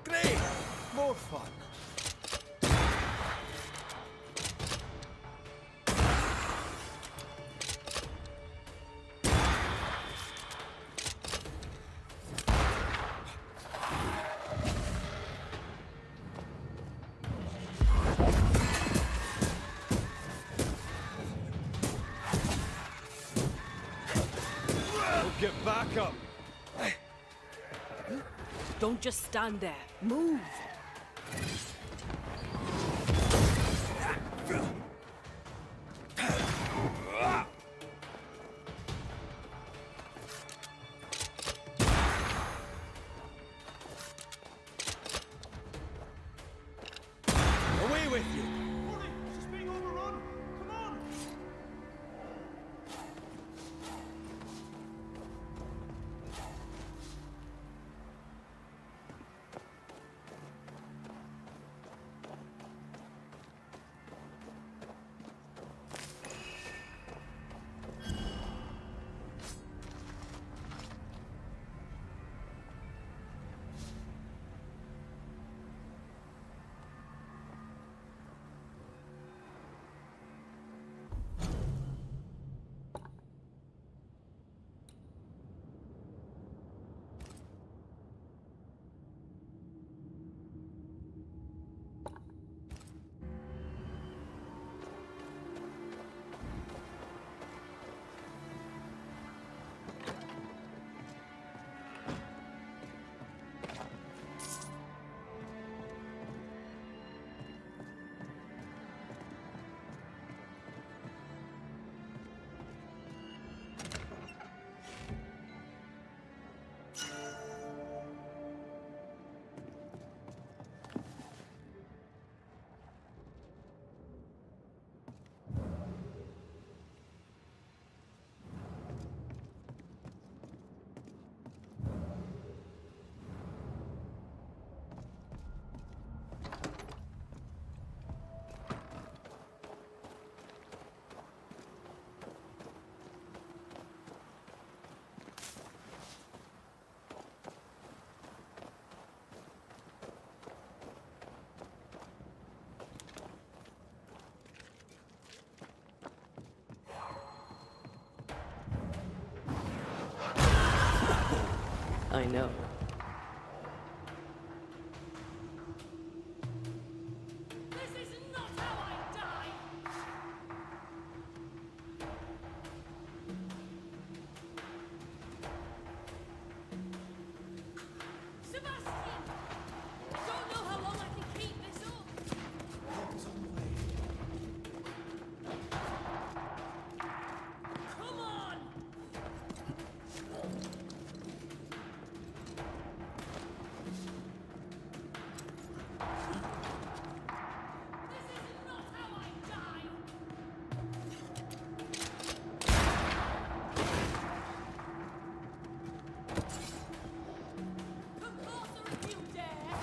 Great! More fun. Get back up! Don't just stand there. Move! Away with you! Hurry! She's being overrun! Come on! I know. This is not how I die! Sebastian! I don't know how long I can keep this up! Come on! This is not how I die! Come closer if you dare!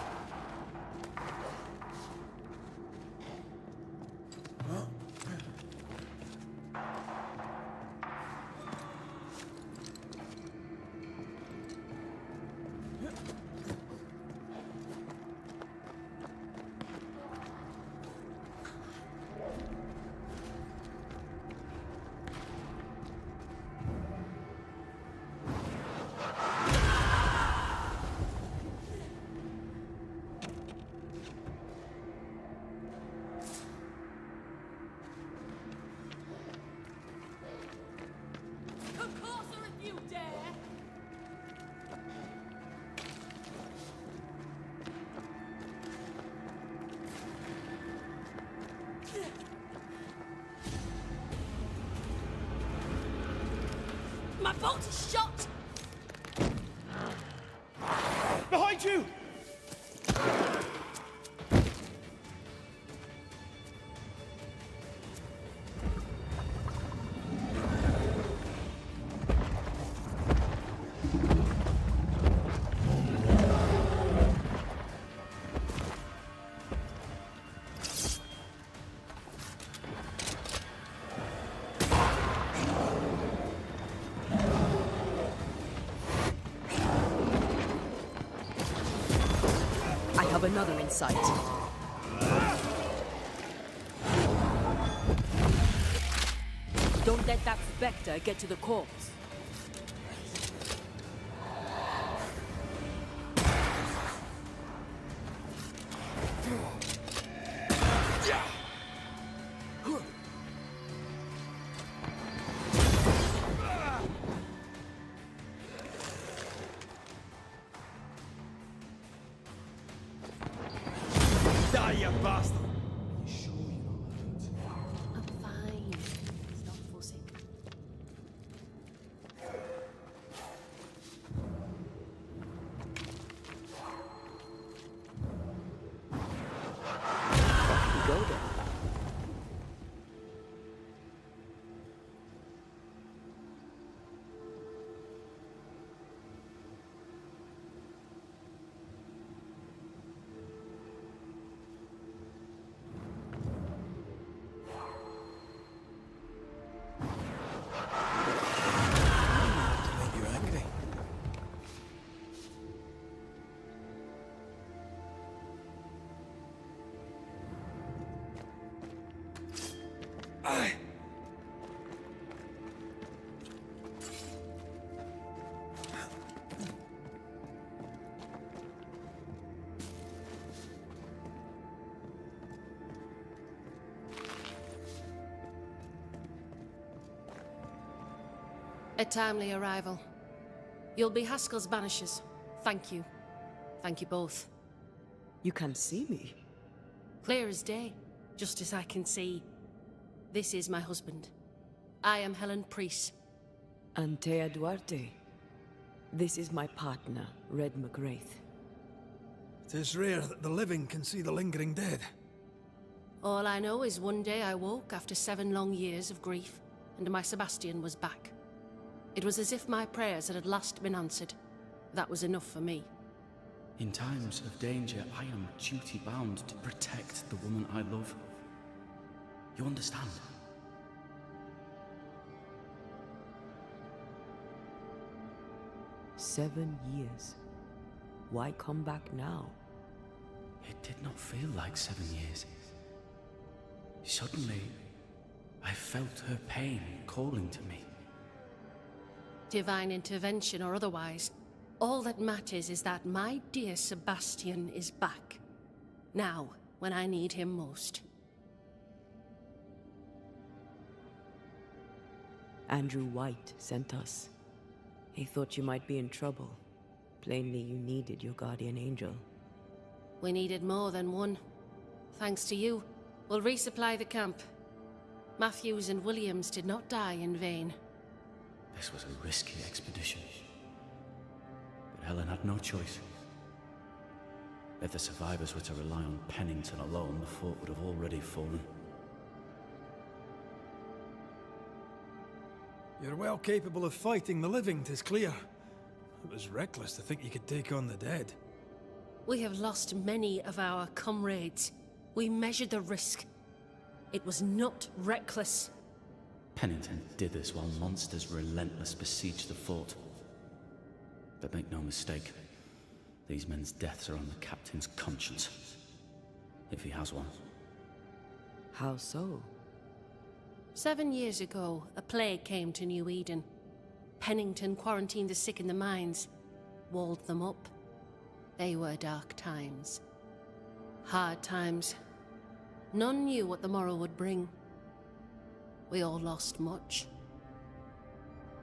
Come closer if you dare! My bolt is shot! Behind you! another in sight. Don't let that specter get to the corpse. Die, you bastard! I'm fine. Stop fussing. You go then. To make you angry. A timely arrival. You'll be Haskell's Banishers. Thank you. Thank you both. You can see me. Clear as day, just as I can see. This is my husband. I am Helen Priest. Antea Duarte. This is my partner, Red McGrath. It is rare that the living can see the lingering dead. All I know is one day I woke after 7 long years of grief, and my Sebastian was back. It was as if my prayers had at last been answered. That was enough for me. In times of danger, I am duty-bound to protect the woman I love. You understand? Seven years. Why come back now? It did not feel like 7 years. Suddenly, I felt her pain calling to me. Divine intervention or otherwise, all that matters is that my dear Sebastian is back. Now, when I need him most. Andrew White sent us. He thought you might be in trouble. Plainly, you needed your guardian angel. We needed more than one. Thanks to you, we'll resupply the camp. Matthews and Williams did not die in vain. This was a risky expedition. But Helen had no choice. If the survivors were to rely on Pennington alone, the fort would have already fallen. You're well capable of fighting the living, 'tis clear. It was reckless to think you could take on the dead. We have lost many of our comrades. We measured the risk. It was not reckless. Pennington did this while monsters relentless besieged the fort. But make no mistake, these men's deaths are on the captain's conscience. If he has one. How so? 7 years ago, a plague came to New Eden. Pennington quarantined the sick in the mines, walled them up. They were dark times. Hard times. None knew what the morrow would bring. We all lost much.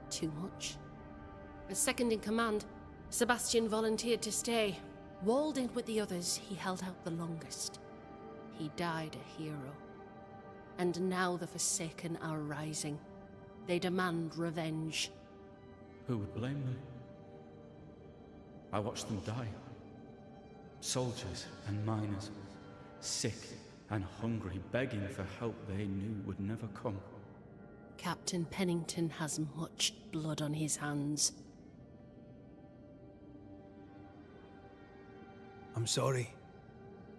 Too much. As second in command, Sebastian volunteered to stay. Walled in with the others, he held out the longest. He died a hero. And now the Forsaken are rising. They demand revenge. Who would blame them? I watched them die. Soldiers and miners, sick and hungry, begging for help they knew would never come. Captain Pennington has much blood on his hands. I'm sorry.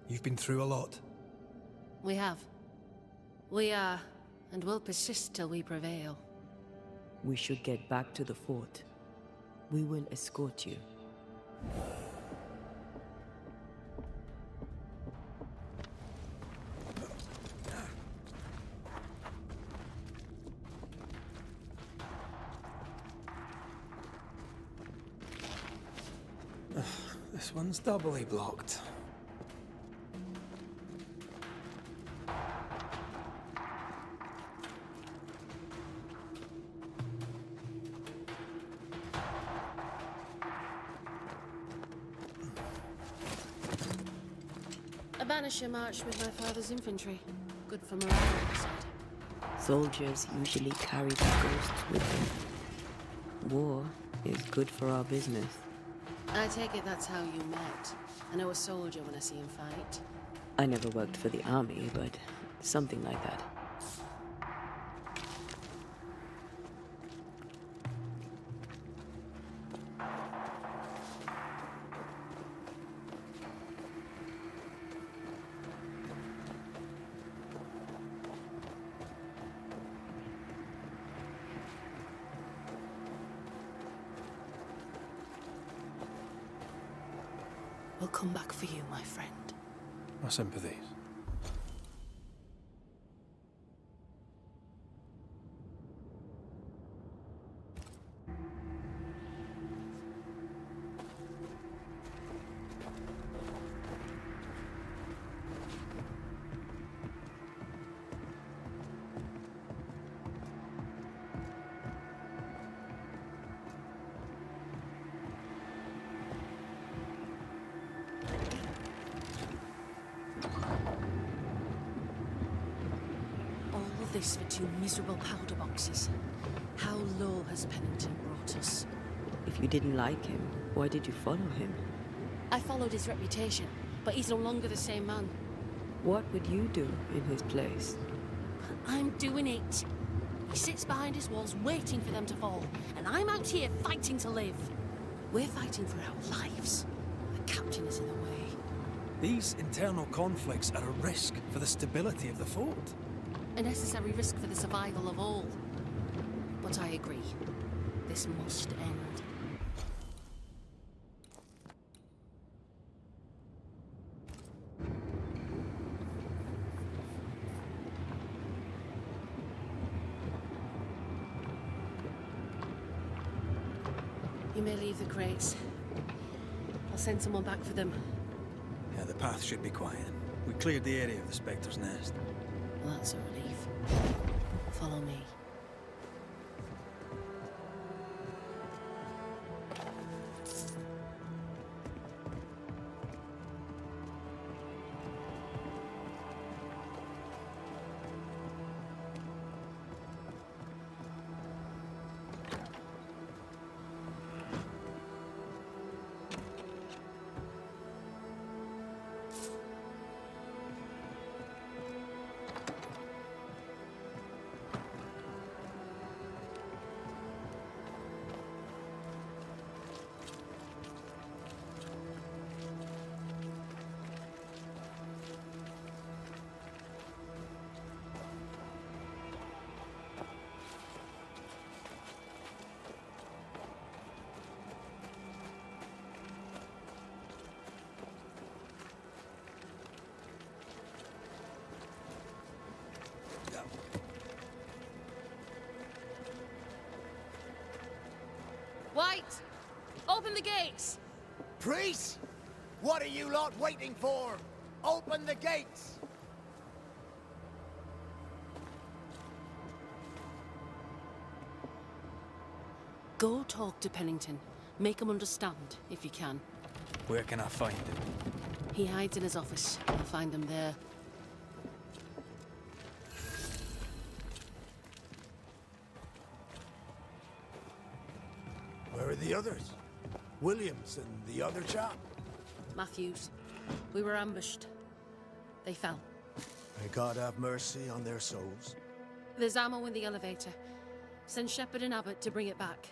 You've been through a lot. We have. We are, and will persist till we prevail. We should get back to the fort. We will escort you. This one's doubly blocked. A Banisher marched with my father's infantry. Good for morale, he said. Soldiers usually carry their ghosts with them. War is good for our business. I take it that's how you met. I know a soldier when I see him fight. I never worked for the army, but something like that. We'll come back for you, my friend. My sympathies. This for 2 miserable powder boxes. How low has Pennington brought us? If you didn't like him, why did you follow him? I followed his reputation, but he's no longer the same man. What would you do in his place? I'm doing it. He sits behind his walls waiting for them to fall, and I'm out here fighting to live. We're fighting for our lives. The captain is in the way. These internal conflicts are a risk for the stability of the fort. A necessary risk for the survival of all. But I agree. This must end. You may leave the crates. I'll send someone back for them. Yeah, the path should be quiet. We cleared the area of the specter's nest. Well, that's a relief. Follow me. White! Open the gates! Priest! What are you lot waiting for? Open the gates! Go talk to Pennington. Make him understand, if you can. Where can I find him? He hides in his office. I'll find him there. Where are the others? Williams and the other chap? Matthews. We were ambushed. They fell. May God have mercy on their souls. There's ammo in the elevator. Send Shepard and Abbott to bring it back.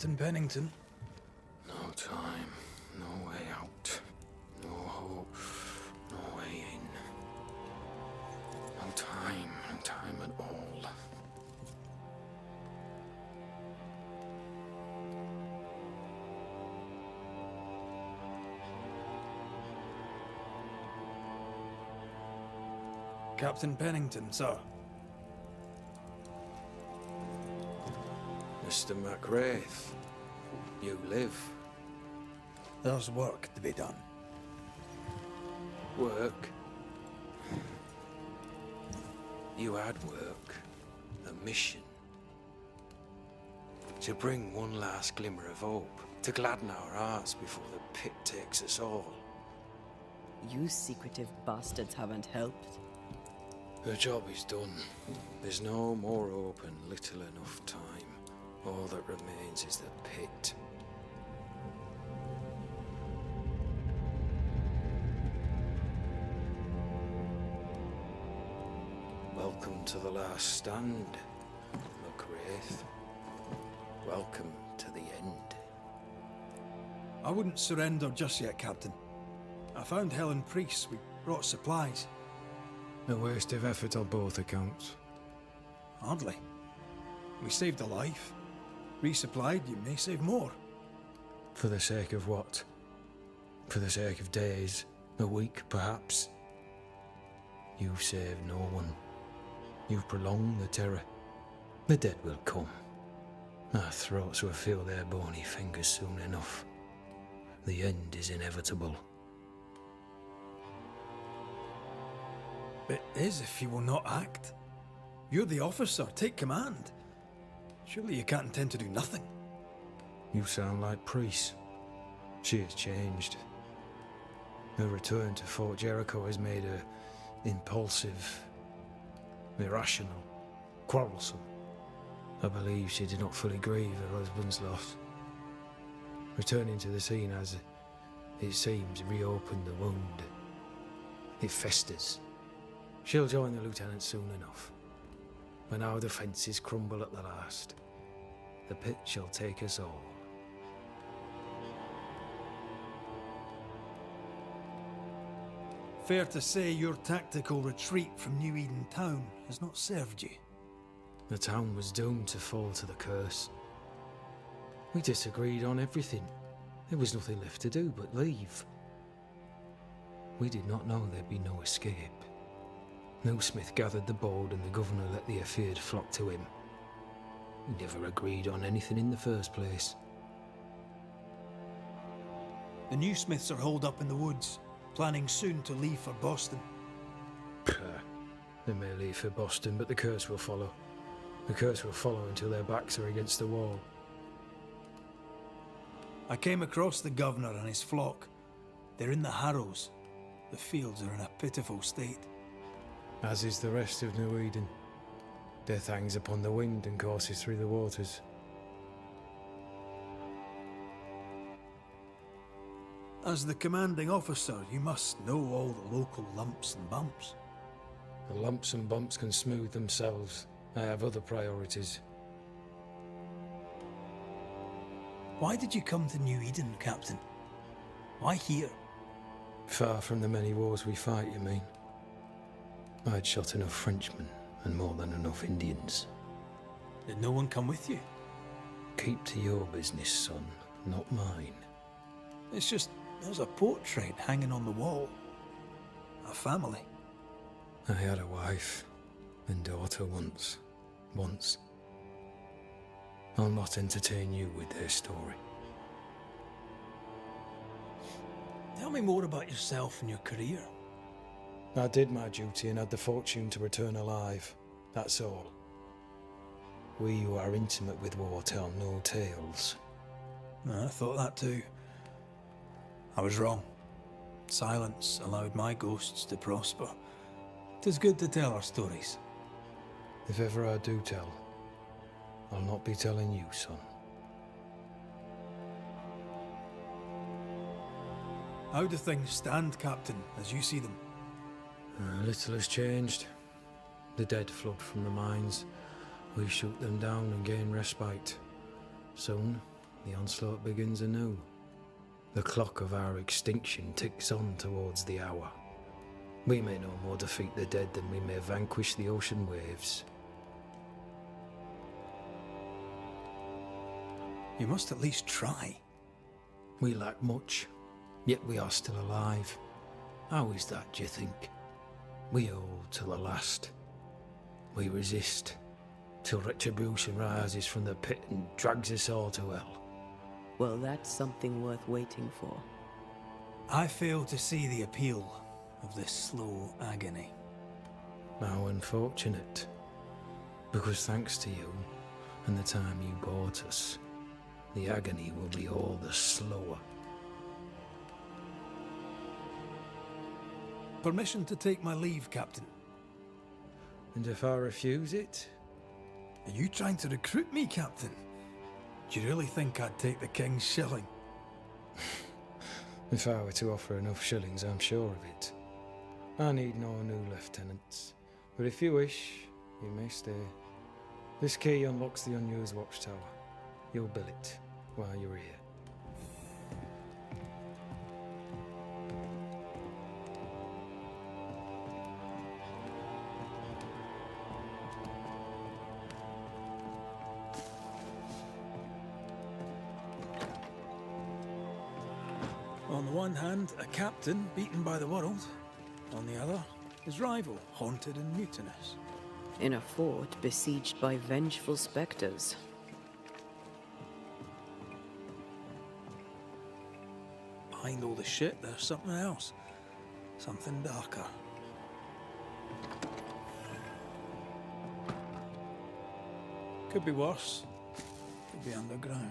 Captain Pennington. No time, no way out, no hope, no way in. No time at all. Captain Pennington, sir. Mr. McWraith, you live. There's work to be done. Work? You had work. A mission. To bring one last glimmer of hope. To gladden our hearts before the pit takes us all. You secretive bastards haven't helped. The job is done. There's no more hope and little enough time. All that remains is the pit. Welcome to the last stand, McWraith. Welcome to the end. I wouldn't surrender just yet, Captain. I found Helen Priest. We brought supplies. A waste of effort on both accounts. Hardly. We saved a life. Resupplied, you may save more. For the sake of what? For the sake of days, a week perhaps? You've saved no one. You've prolonged the terror. The dead will come. Our throats will feel their bony fingers soon enough. The end is inevitable. It is if you will not act. You're the officer, take command. Surely you can't intend to do nothing. You sound like Priest. She has changed. Her return to Fort Jericho has made her impulsive, irrational, quarrelsome. I believe she did not fully grieve her husband's loss. Returning to the scene has, it seems, reopened the wound. It festers. She'll join the lieutenant soon enough. When our defences crumble at the last, the pit shall take us all. Fair to say your tactical retreat from New Eden Town has not served you. The town was doomed to fall to the curse. We disagreed on everything. There was nothing left to do but leave. We did not know there'd be no escape. No Smith gathered the board and the governor let the affair flock to him. We never agreed on anything in the first place. The new Smiths are holed up in the woods, planning soon to leave for Boston. They may leave for Boston, but the curse will follow. The curse will follow until their backs are against the wall. I came across the governor and his flock. They're in the harrows. The fields are in a pitiful state. As is the rest of New Eden. Death hangs upon the wind and courses through the waters. As the commanding officer, you must know all the local lumps and bumps. The lumps and bumps can smooth themselves. I have other priorities. Why did you come to New Eden, Captain? Why here? Far from the many wars we fight, you mean? I'd shot enough Frenchmen and more than enough Indians. Did no one come with you? Keep to your business, son, not mine. It's just, there's a portrait hanging on the wall. A family. I had a wife and daughter once. I'll not entertain you with their story. Tell me more about yourself and your career. I did my duty and had the fortune to return alive. That's all. We who are intimate with war tell no tales. I thought that too. I was wrong. Silence allowed my ghosts to prosper. 'Tis good to tell our stories. If ever I do tell, I'll not be telling you, son. How do things stand, Captain, as you see them? Little has changed. The dead flood from the mines. We shoot them down and gain respite. Soon, the onslaught begins anew. The clock of our extinction ticks on towards the hour. We may no more defeat the dead than we may vanquish the ocean waves. You must at least try. We lack much, yet we are still alive. How is that, do you think? We hold till the last. We resist, till retribution rises from the pit and drags us all to hell. Well, that's something worth waiting for. I fail to see the appeal of this slow agony. How unfortunate. Because thanks to you, and the time you bought us, the agony will be all the slower. Permission to take my leave, Captain. And if I refuse it? Are you trying to recruit me, Captain? Do you really think I'd take the King's shilling? If I were to offer enough shillings, I'm sure of it. I need no new lieutenants. But if you wish, you may stay. This key unlocks the unused watchtower. You'll bill it while you're here. On the one hand, a captain beaten by the world. On the other, his rival, haunted and mutinous. In a fort besieged by vengeful specters. Behind all the shit, there's something else. Something darker. Could be worse. Could be underground.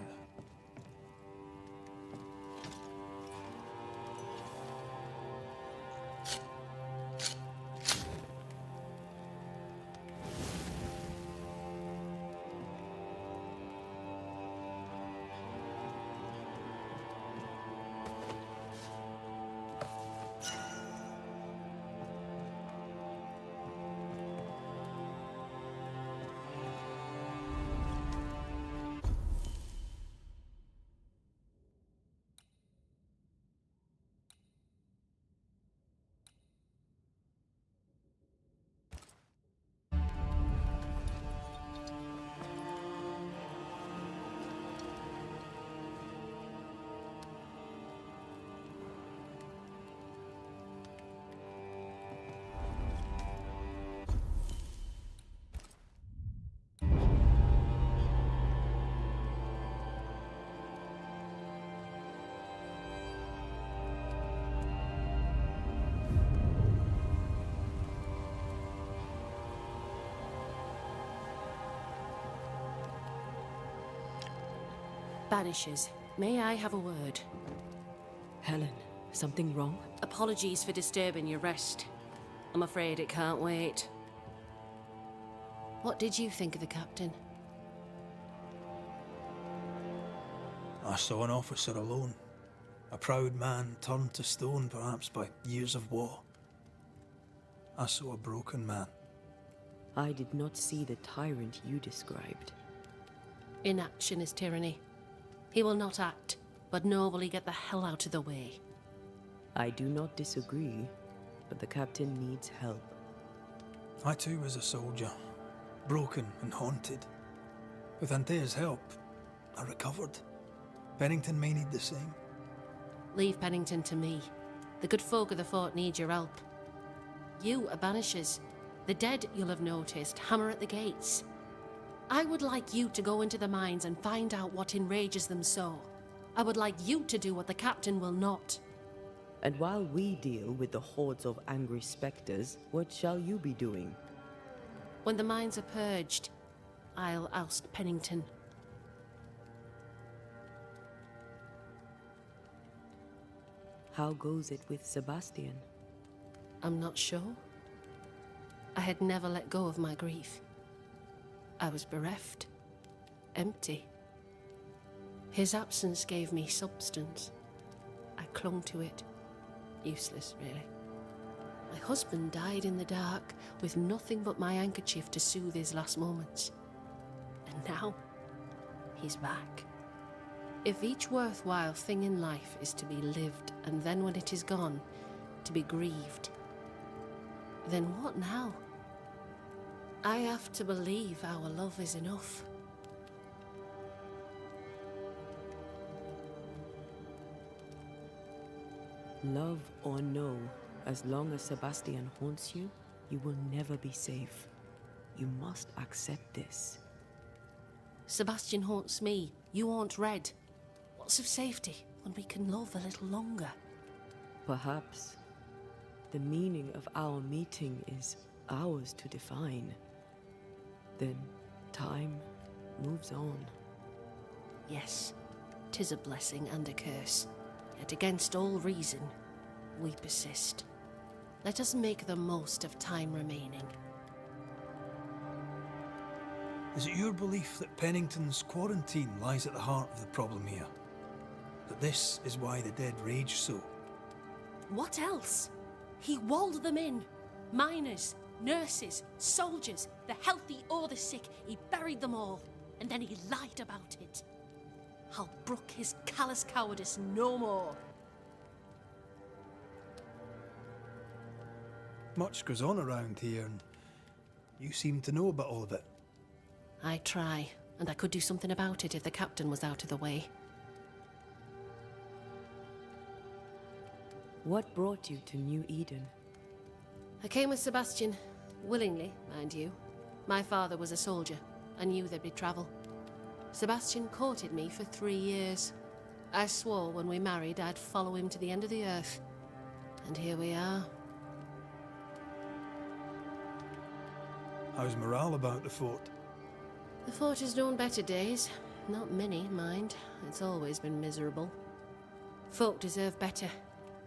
Banishers, may I have a word? Helen, something wrong? Apologies for disturbing your rest. I'm afraid it can't wait. What did you think of the captain? I saw an officer alone. A proud man turned to stone, perhaps by years of war. I saw a broken man. I did not see the tyrant you described. Inaction is tyranny. He will not act, but nobly get the hell out of the way. I do not disagree, but the captain needs help. I too was a soldier, broken and haunted. With Antea's help, I recovered. Pennington may need the same. Leave Pennington to me. The good folk of the fort need your help. You are Banishers. The dead, you'll have noticed, hammer at the gates. I would like you to go into the mines and find out what enrages them so. I would like you to do what the captain will not. And while we deal with the hordes of angry specters, what shall you be doing? When the mines are purged, I'll oust Pennington. How goes it with Sebastian? I'm not sure. I had never let go of my grief. I was bereft, empty. His absence gave me substance. I clung to it. Useless, really. My husband died in the dark with nothing but my handkerchief to soothe his last moments. And now, he's back. If each worthwhile thing in life is to be lived, and then when it is gone, to be grieved, then what now? I have to believe our love is enough. Love or no, as long as Sebastian haunts you, you will never be safe. You must accept this. Sebastian haunts me, you haunt Red. What's of safety when we can love a little longer? Perhaps the meaning of our meeting is ours to define. Then time moves on. Yes, 'tis a blessing and a curse. Yet against all reason, we persist. Let us make the most of time remaining. Is it your belief that Pennington's quarantine lies at the heart of the problem here? That this is why the dead rage so? What else? He walled them in. Miners, nurses, soldiers, the healthy or the sick. He buried them all, and then he lied about it. I'll brook his callous cowardice no more. Much goes on around here, and you seem to know about all of it. I try, and I could do something about it if the captain was out of the way. What brought you to New Eden? I came with Sebastian, willingly, mind you. My father was a soldier. I knew there'd be travel. Sebastian courted me for 3 years. I swore when we married I'd follow him to the end of the earth. And here we are. How's morale about the fort? The fort has known better days. Not many, mind. It's always been miserable. Folk deserve better.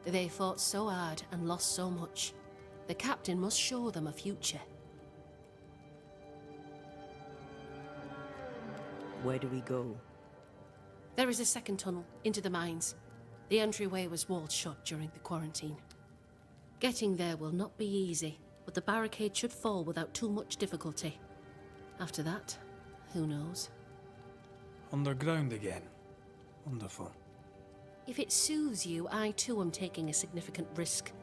They fought so hard and lost so much. The captain must show them a future. Where do we go? There is a second tunnel into the mines. The entryway was walled shut during the quarantine. Getting there will not be easy, but the barricade should fall without too much difficulty. After that, who knows? Underground again. Wonderful. If it soothes you, I too am taking a significant risk.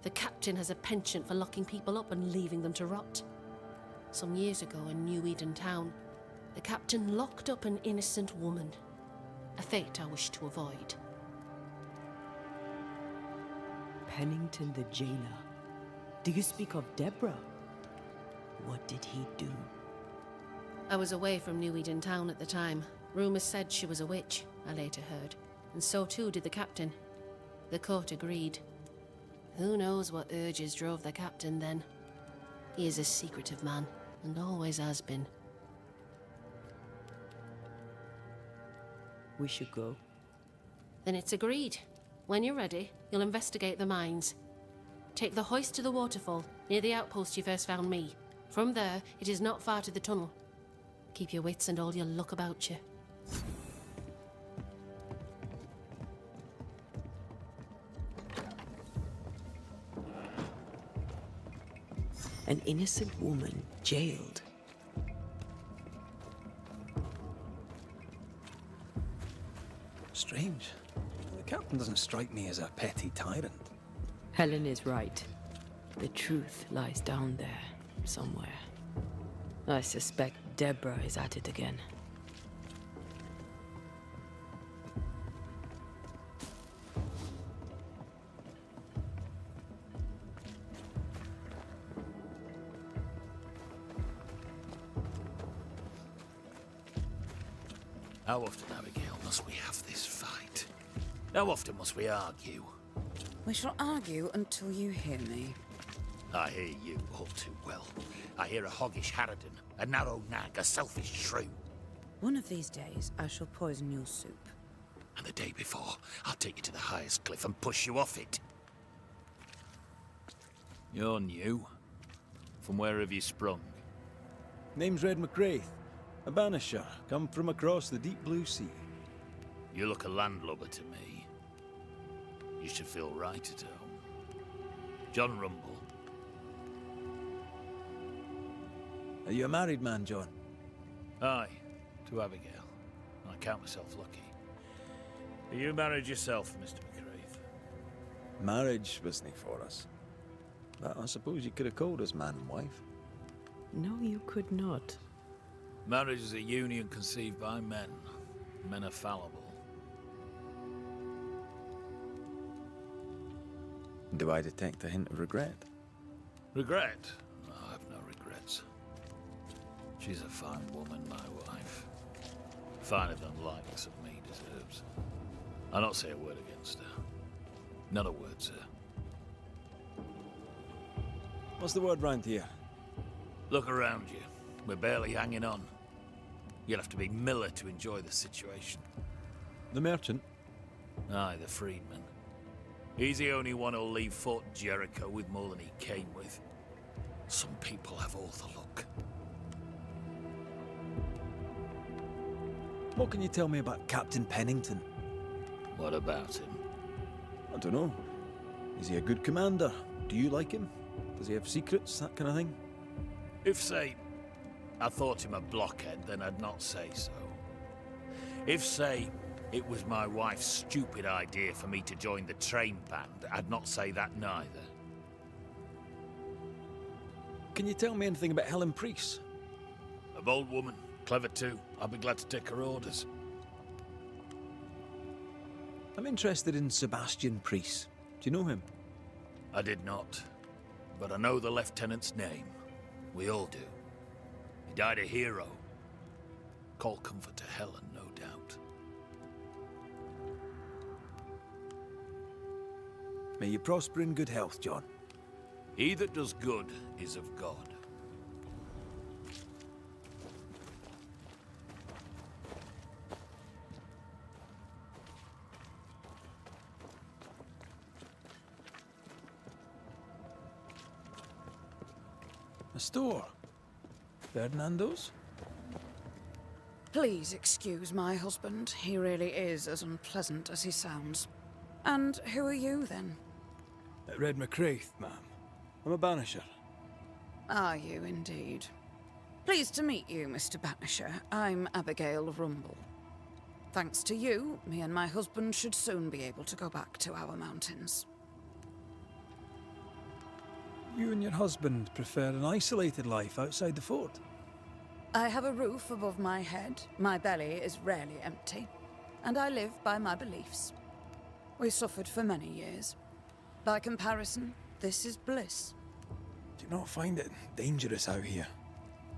The captain has a penchant for locking people up and leaving them to rot. Some years ago in New Eden town, the captain locked up an innocent woman. A fate I wish to avoid. Pennington the jailer. Do you speak of Deborah? What did he do? I was away from New Eden town at the time. Rumours said she was a witch, I later heard. And so too did the captain. The court agreed. Who knows what urges drove the captain then? He is a secretive man, and always has been. We should go. Then it's agreed. When you're ready, you'll investigate the mines. Take the hoist to the waterfall, near the outpost you first found me. From there, it is not far to the tunnel. Keep your wits and all your luck about you. An innocent woman jailed. Strange. The captain doesn't strike me as a petty tyrant. Helen is right. The truth lies down there, somewhere. I suspect Deborah is at it again. How often, Abigail, must we have this fight? How often must we argue? We shall argue until you hear me. I hear you all too well. I hear a hoggish harridan, a narrow nag, a selfish shrew. One of these days, I shall poison your soup. And the day before, I'll take you to the highest cliff and push you off it. You're new. From where have you sprung? Name's Red McGrath, a Banisher, come from across the deep blue sea. You look a landlubber to me. You should feel right at home. John Rumble. Are you a married man, John? Aye, to Abigail. I count myself lucky. Are you married yourself, Mr. McCraith? Marriage wasn't for us. But I suppose you could have called us man and wife. No, you could not. Marriage is a union conceived by men. Men are fallible. Do I detect a hint of regret? Regret? No, I have no regrets. She's a fine woman, my wife. Finer than the likes of me deserves. I'll not say a word against her. Not a word, sir. What's the word round here? Look around you. We're barely hanging on. You'll have to be Miller to enjoy the situation. The merchant? Aye, the freedman. He's the only one who'll leave Fort Jericho with more than he came with. Some people have all the luck. What can you tell me about Captain Pennington? What about him? I don't know. Is he a good commander? Do you like him? Does he have secrets, that kind of thing? If, say, I thought him a blockhead, then I'd not say so. If, say, it was my wife's stupid idea for me to join the train band, I'd not say that neither. Can you tell me anything about Helen Priest? A bold woman, clever too. I'll be glad to take her orders. I'm interested in Sebastian Priest. Do you know him? I did not, but I know the lieutenant's name. We all do. He died a hero. Call comfort to Helen, no doubt. May you prosper in good health, John. He that does good is of God. A store? Ferdinando's? Please excuse my husband. He really is as unpleasant as he sounds. And who are you, then? Red McCraith, ma'am. I'm a banisher. Are you, indeed? Pleased to meet you, Mr. Banisher. I'm Abigail Rumble. Thanks to you, me and my husband should soon be able to go back to our mountains. You and your husband prefer an isolated life outside the fort? I have a roof above my head, my belly is rarely empty, and I live by my beliefs. We suffered for many years. By comparison, this is bliss. Do you not find it dangerous out here?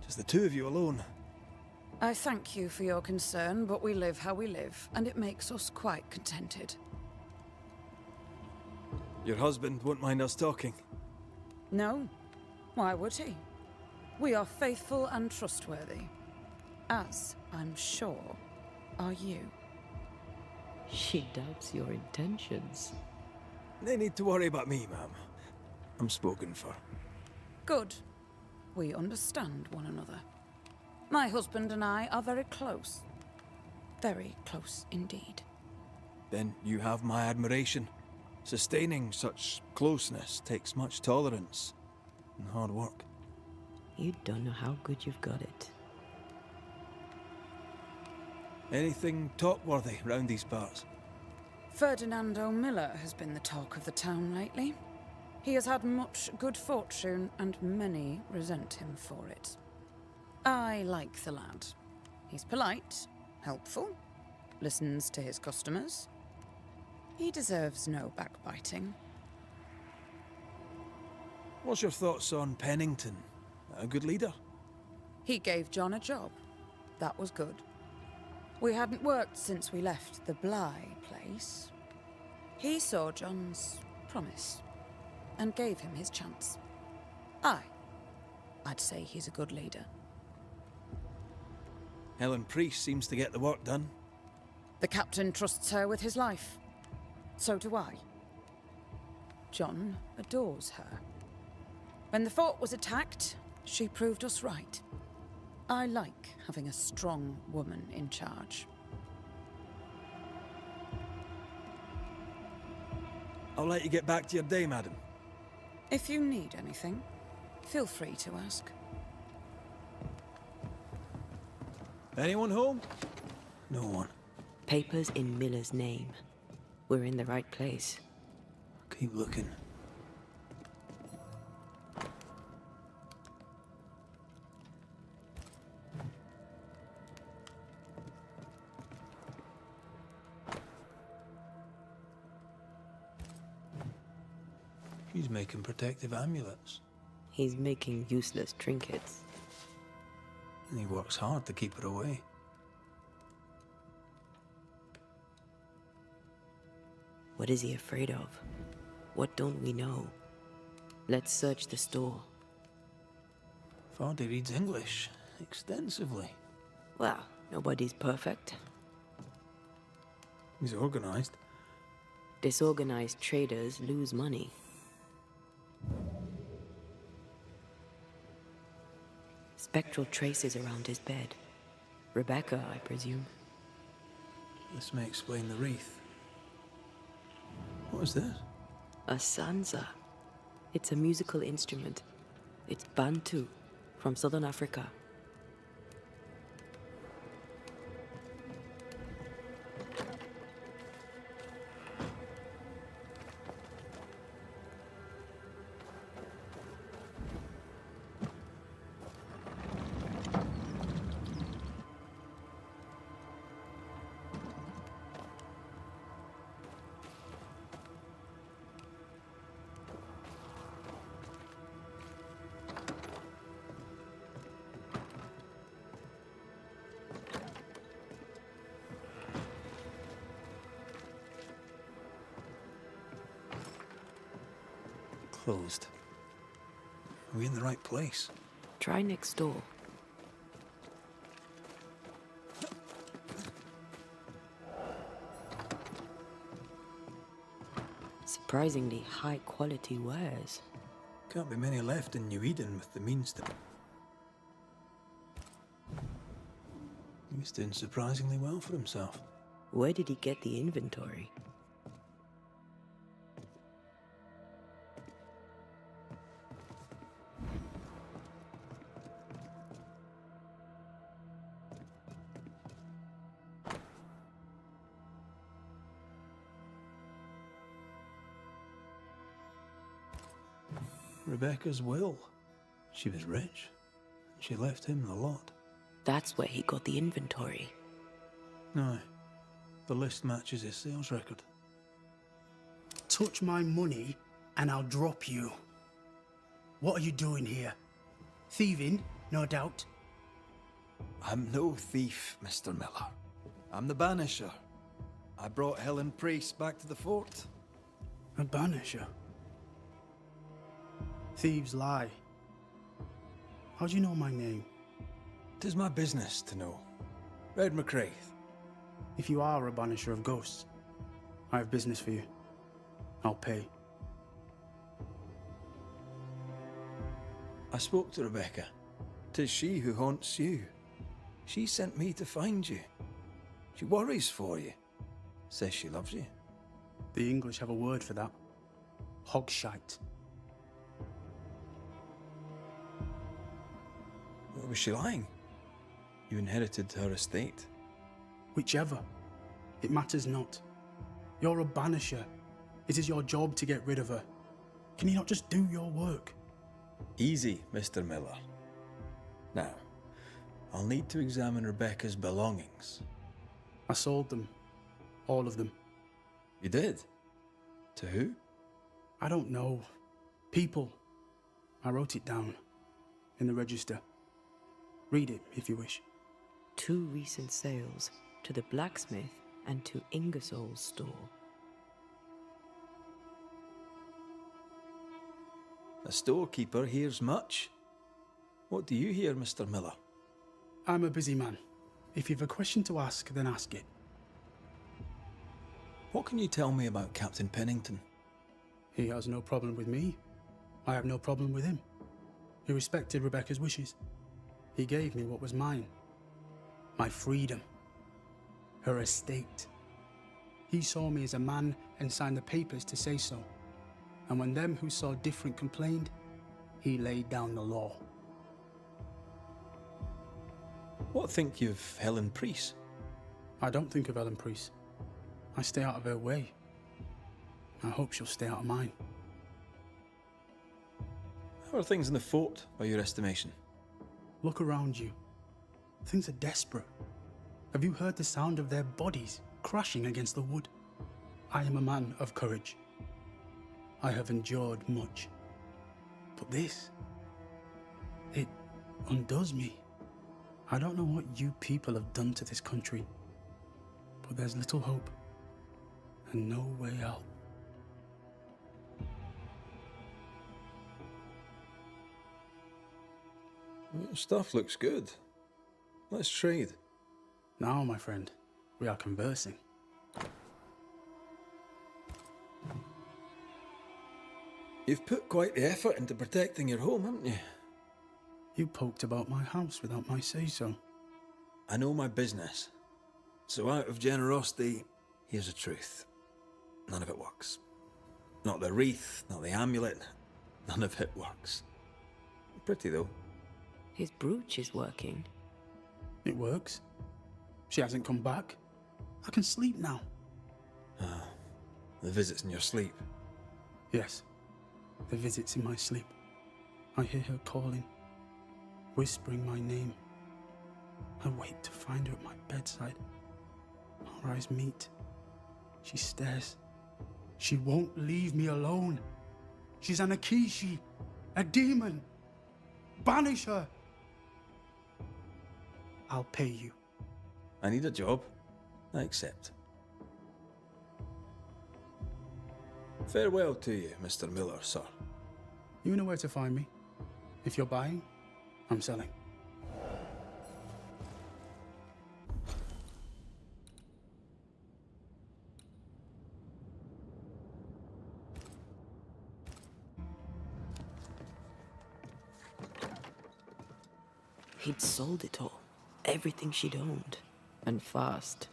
Just the two of you alone? I thank you for your concern, but we live how we live, and it makes us quite contented. Your husband won't mind us talking? No. Why would he? We are faithful and trustworthy. As, I'm sure, are you. She doubts your intentions. No need to worry about me, ma'am. I'm spoken for. Good. We understand one another. My husband and I are very close. Very close indeed. Then you have my admiration. Sustaining such closeness takes much tolerance and hard work. You don't know how good you've got it. Anything talk-worthy round these parts? Ferdinando Miller has been the talk of the town lately. He has had much good fortune, and many resent him for it. I like the lad. He's polite, helpful, listens to his customers. He deserves no backbiting. What's your thoughts on Pennington? A good leader? He gave John a job. That was good. We hadn't worked since we left the Bly place. He saw John's promise and gave him his chance. I'd say he's a good leader. Helen Priest seems to get the work done. The captain trusts her with his life. So do I. John adores her. When the fort was attacked, she proved us right. I like having a strong woman in charge. I'll let you get back to your day, madam. If you need anything, feel free to ask. Anyone home? No one. Papers in Miller's name. we're in the right place. Keep looking. She's making protective amulets. He's making useless trinkets. And he works hard to keep her away. What is he afraid of? What don't we know? Let's search the store. Vardy reads English extensively. Well, nobody's perfect. He's organized. Disorganized traders lose money. Spectral traces around his bed. Rebecca, I presume. This may explain the wreath. What is this? A sansa. It's a musical instrument. It's Bantu, from southern Africa. Closed. Are we in the right place? Try next door. Surprisingly high quality wares. Can't be many left in New Eden with the means to... He's doing surprisingly well for himself. Where did he get the inventory? Rebecca's will. She was rich. She left him the lot. That's where he got the inventory. No. The list matches his sales record. Touch my money and I'll drop you. What are you doing here? Thieving, no doubt. I'm no thief, Mr. Miller. I'm the Banisher. I brought Helen Priest back to the fort. A banisher? Thieves lie. How do you know my name? 'Tis my business to know. Red McCraith. If you are a banisher of ghosts, I have business for you. I'll pay. I spoke to Rebecca. 'Tis she who haunts you. She sent me to find you. She worries for you. Says she loves you. The English have a word for that. Hogshite. Or was she lying? You inherited her estate. Whichever. It matters not. You're a banisher. It is your job to get rid of her. Can you not just do your work? Easy, Mr. Miller. Now, I'll need to examine Rebecca's belongings. I sold them. All of them. You did? To who? I don't know. People. I wrote it down. In the register. Read it, if you wish. 2 recent sales, to the blacksmith and to Ingersoll's store. A storekeeper hears much. What do you hear, Mr. Miller? I'm a busy man. If you've a question to ask, then ask it. What can you tell me about Captain Pennington? He has no problem with me. I have no problem with him. He respected Rebecca's wishes. He gave me what was mine. My freedom. Her estate. He saw me as a man and signed the papers to say so. And when them who saw different complained, he laid down the law. What think you of Helen Priest? I don't think of Ellen Priest. I stay out of her way. I hope she'll stay out of mine. How are things in the fort, by your estimation? Look around you. Things are desperate. Have you heard the sound of their bodies crashing against the wood? I am a man of courage. I have endured much. But this, it undoes me. I don't know what you people have done to this country, but there's little hope and no way out. Your stuff looks good. Let's trade. Now, my friend, we are conversing. You've put quite the effort into protecting your home, haven't you? You poked about my house without my say-so. I know my business. So out of generosity, here's the truth. None of it works. Not the wreath, not the amulet. None of it works. Pretty, though. His brooch is working. It works. She hasn't come back. I can sleep now. The visits in your sleep. Yes, the visits in my sleep. I hear her calling, whispering my name. I wait to find her at my bedside. Our eyes meet. She stares. She won't leave me alone. She's an Akishi, a demon. Banish her. I'll pay you. I need a job. I accept. Farewell to you, Mr. Miller, sir. You know where to find me. If you're buying, I'm selling. He'd sold it all. Everything she'd owned. And fast.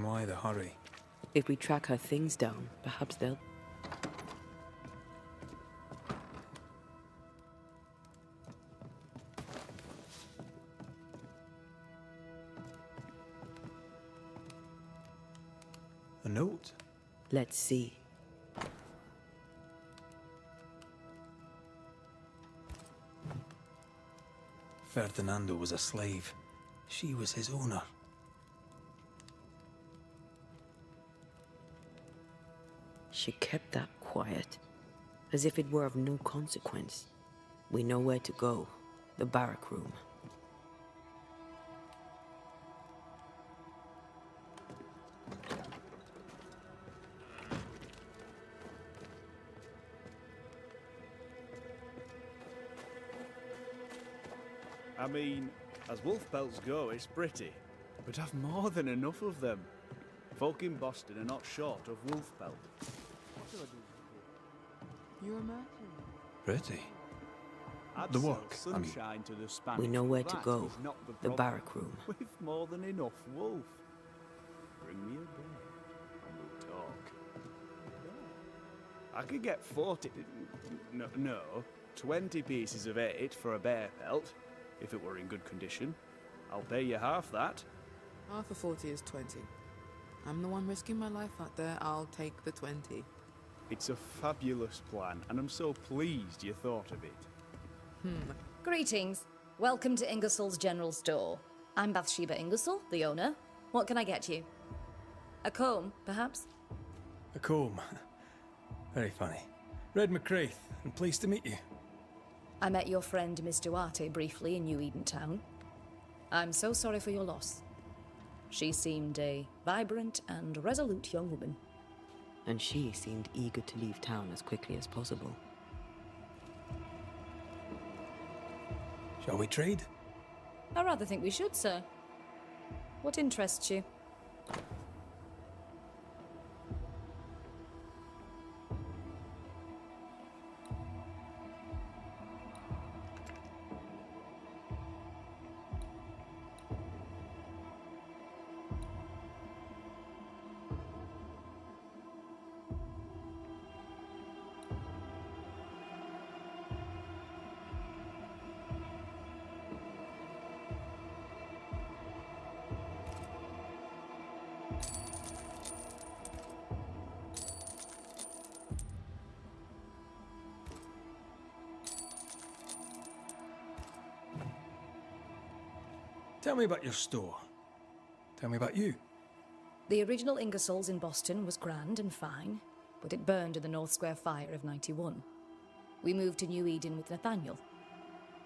Why the hurry? If we track her things down, perhaps they'll... A note? Let's see. Ferdinando was a slave. She was his owner. She kept that quiet, as if it were of no consequence. We know where to go. The barrack room. I mean, as wolf pelts go, it's pretty, but I've more than enough of them. Folk in Boston are not short of wolf pelt. What do I do? You're a merchant. Pretty. I'd The sell work, I mean. sunshine to the Spanish. We know where to That go. is not the The problem. barrack room. We've more than enough wolf. Bring me a bear and we'll talk. I could get 40... No, 20 pieces of 8 for a bear pelt, if it were in good condition. I'll pay you half that. Half of 40 is 20. I'm the one risking my life out there. I'll take the 20. It's a fabulous plan, and I'm so pleased you thought of it. Greetings. Welcome to Ingersoll's General Store. I'm Bathsheba Ingersoll, the owner. What can I get you? A comb, perhaps? A comb. Very funny. Red McCraith, and pleased to meet you. I met your friend Miss Duarte briefly in New Eden Town. I'm so sorry for your loss. She seemed a vibrant and resolute young woman. And she seemed eager to leave town as quickly as possible. Shall we trade? I rather think we should, sir. What interests you? Tell me about your store. Tell me about you. The original Ingersoll's in Boston was grand and fine, but it burned in the North Square fire of '91. We moved to New Eden with Nathaniel.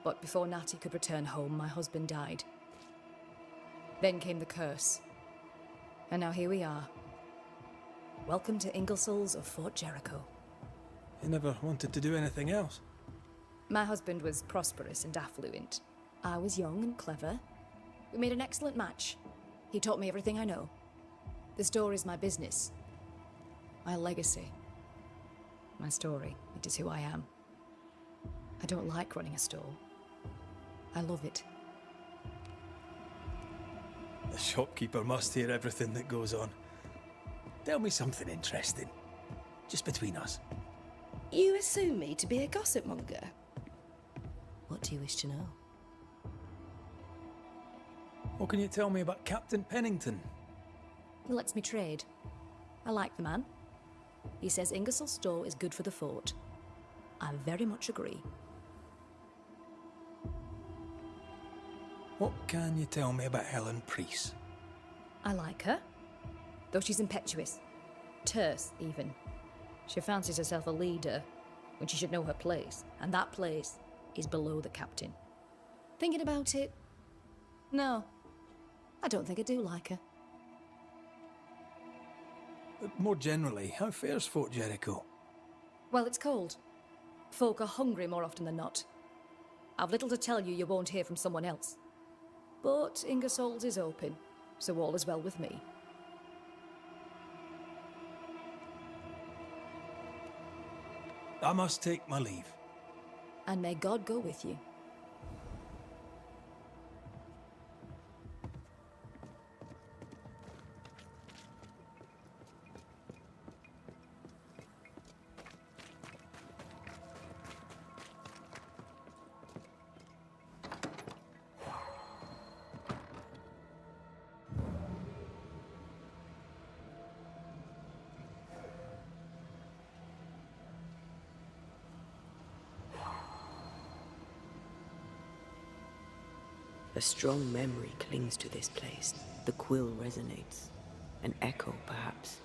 But before Natty could return home, my husband died. Then came the curse. And now here we are. Welcome to Ingersoll's of Fort Jericho. You never wanted to do anything else? My husband was prosperous and affluent. I was young and clever. We made an excellent match. He taught me everything I know. The store is my business. My legacy. My story. It is who I am. I don't like running a store. I love it. The shopkeeper must hear everything that goes on. Tell me something interesting. Just between us. You assume me to be a gossip monger? What do you wish to know? What can you tell me about Captain Pennington? He lets me trade. I like the man. He says Ingersoll's store is good for the fort. I very much agree. What can you tell me about Helen Priest? I like her, though she's impetuous. Terse, even. She fancies herself a leader when she should know her place, and that place is below the captain. Thinking about it, no, I don't think I do like her. But more generally, how fares Fort Jericho? Well, it's cold. Folk are hungry more often than not. I've little to tell you won't hear from someone else. But Ingersoll's is open, so all is well with me. I must take my leave. And may God go with you. A strong memory clings to this place. The quill resonates. An echo, perhaps.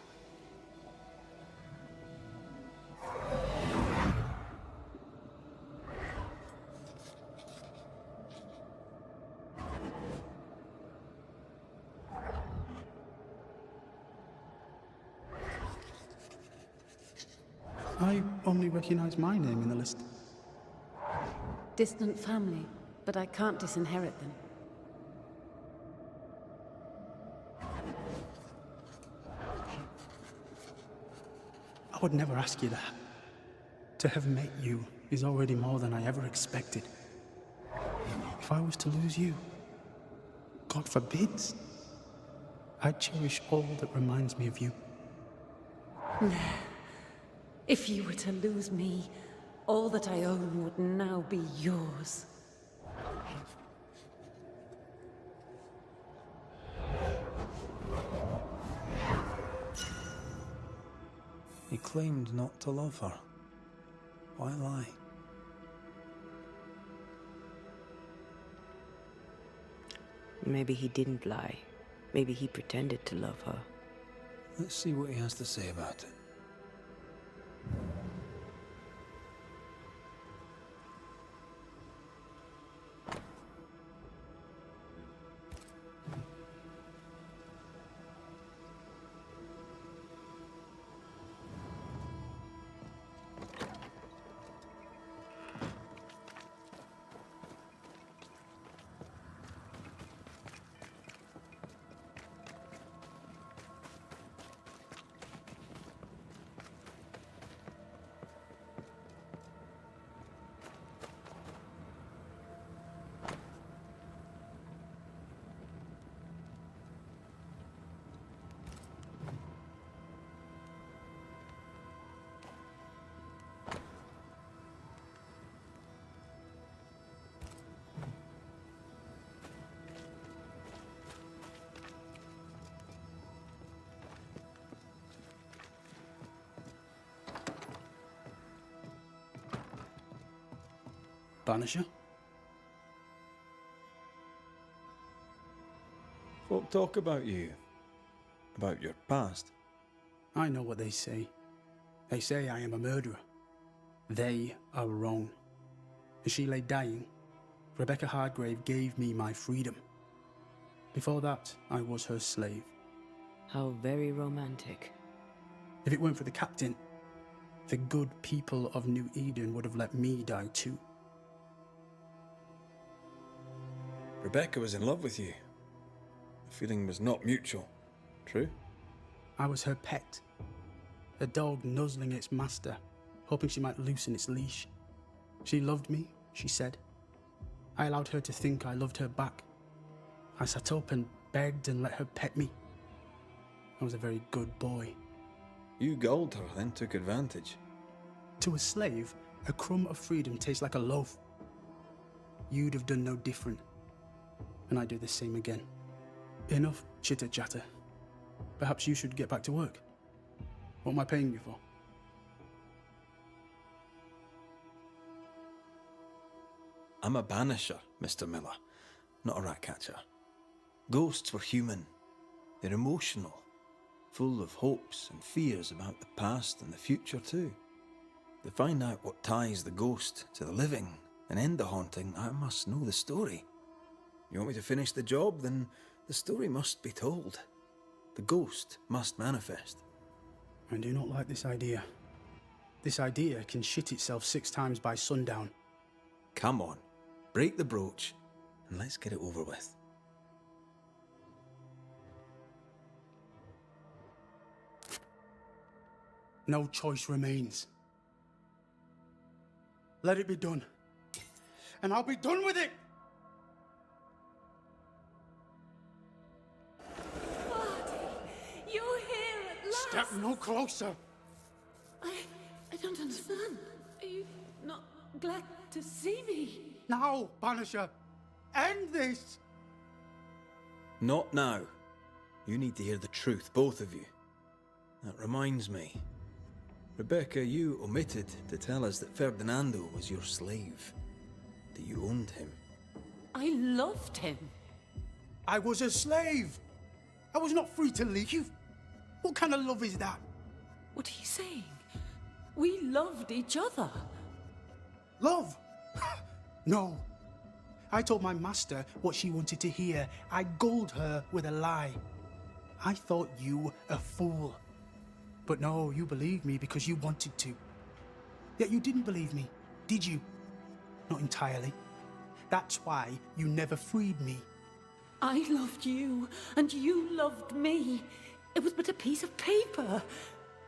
I only recognize my name in the list. Distant family, but I can't disinherit them. I would never ask you that. To have met you is already more than I ever expected. If I was to lose you, God forbids, I cherish all that reminds me of you. If you were to lose me, all that I own would now be yours. He claimed not to love her. Why lie? Maybe he didn't lie. Maybe he pretended to love her. Let's see what he has to say about it. Banisher? Folk talk about you. About your past. I know what they say. They say I am a murderer. They are wrong. As she lay dying, Rebecca Hardgrave gave me my freedom. Before that, I was her slave. How very romantic. If it weren't for the captain, the good people of New Eden would have let me die too. Rebecca was in love with you. The feeling was not mutual. True? I was her pet. A dog nuzzling its master, hoping she might loosen its leash. She loved me, she said. I allowed her to think I loved her back. I sat up and begged and let her pet me. I was a very good boy. You gulled her, then took advantage. To a slave, a crumb of freedom tastes like a loaf. You'd have done no different. And I do the same again. Enough chitter-chatter. Perhaps you should get back to work. What am I paying you for? I'm a banisher, Mr. Miller, not a rat catcher. Ghosts were human. They're emotional, full of hopes and fears about the past and the future too. To find out what ties the ghost to the living and end the haunting, I must know the story. You want me to finish the job? Then the story must be told. The ghost must manifest. I do not like this idea. This idea can shit itself 6 times by sundown. Come on, break the brooch and let's get it over with. No choice remains. Let it be done. And I'll be done with it! You're here at last! Step no closer! I don't understand. Are you not glad to see me? Now, Banisher! End this! Not now. You need to hear the truth, both of you. That reminds me. Rebecca, you omitted to tell us that Ferdinando was your slave. That you owned him. I loved him. I was a slave! I was not free to leave. What kind of love is that? What are you saying? We loved each other. Love? No. I told my master what she wanted to hear. I gulled her with a lie. I thought you a fool. But no, you believed me because you wanted to. Yet you didn't believe me, did you? Not entirely. That's why you never freed me. I loved you, and you loved me. It was but a piece of paper.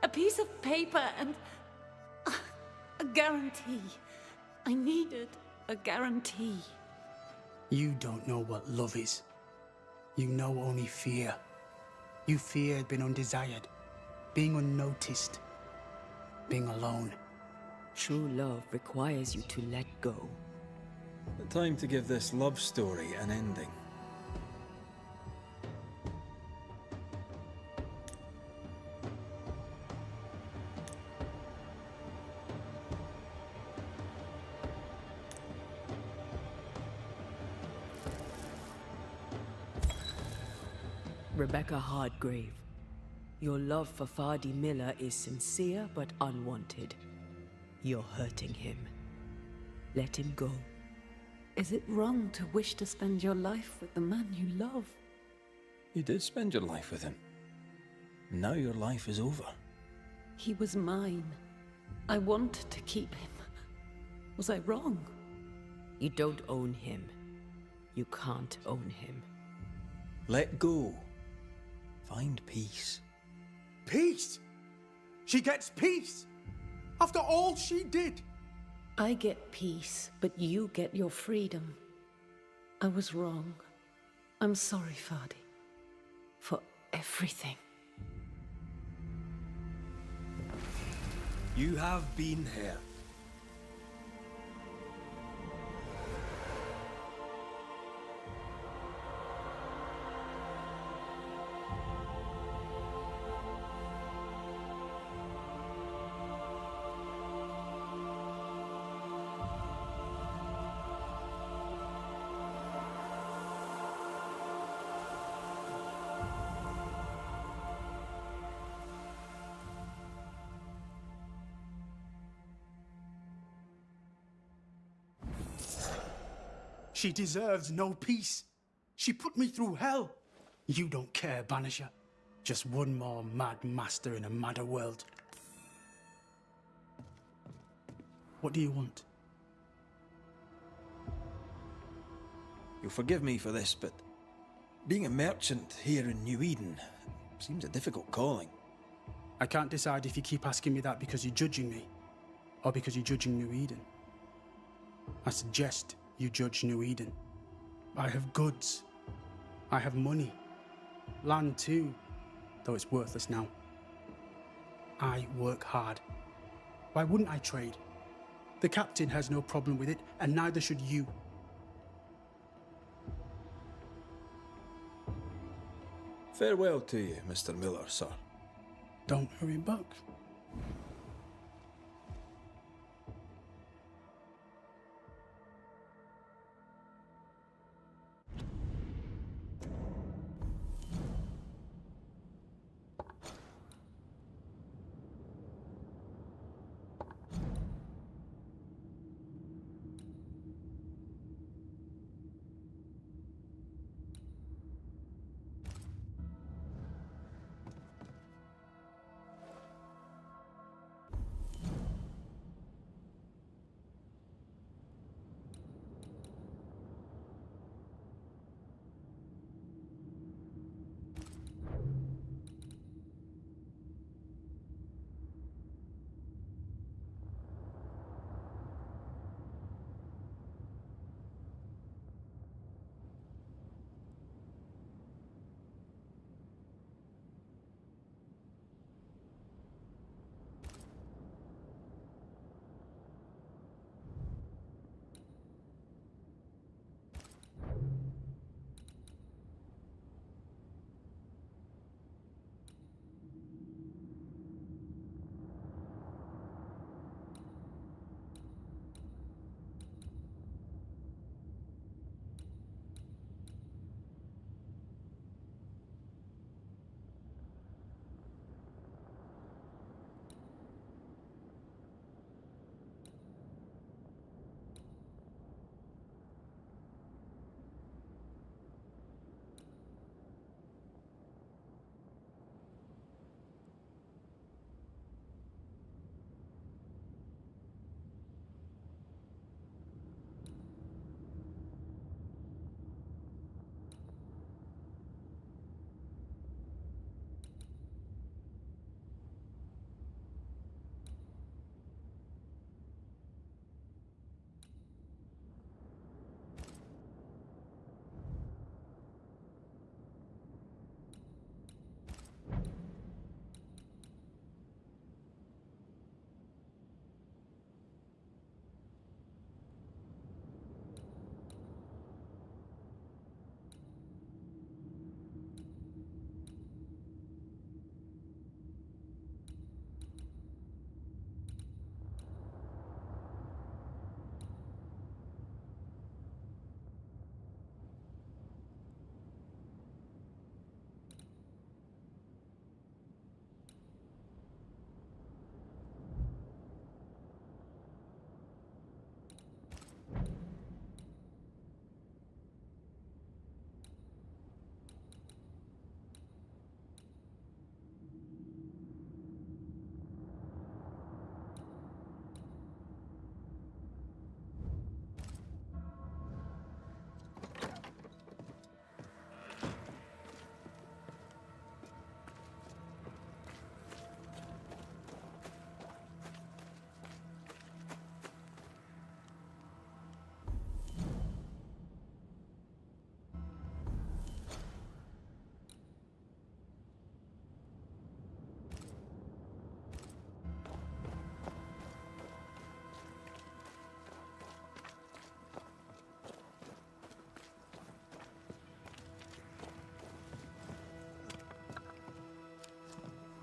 A piece of paper and a guarantee. I needed a guarantee. You don't know what love is. You know only fear. You feared being undesired, being unnoticed, being alone. True love requires you to let go. Time to give this love story an ending. Rebecca Hardgrave, your love for Fardy Miller is sincere but unwanted. You're hurting him. Let him go. Is it wrong to wish to spend your life with the man you love? You did spend your life with him. Now your life is over. He was mine. I wanted to keep him. Was I wrong? You don't own him. You can't own him. Let go. Find peace. Peace? She gets peace? After all she did? I get peace, but you get your freedom. I was wrong. I'm sorry, Fardy. For everything. You have been here. She deserves no peace. She put me through hell. You don't care, Banisher. Just one more mad master in a madder world. What do you want? You'll forgive me for this, but being a merchant here in New Eden seems a difficult calling. I can't decide if you keep asking me that because you're judging me, or because you're judging New Eden. I suggest you judge New Eden. I have goods. I have money. Land too, though it's worthless now. I work hard. Why wouldn't I trade? The captain has no problem with it, and neither should you. Farewell to you, Mr. Miller, sir. Don't hurry back.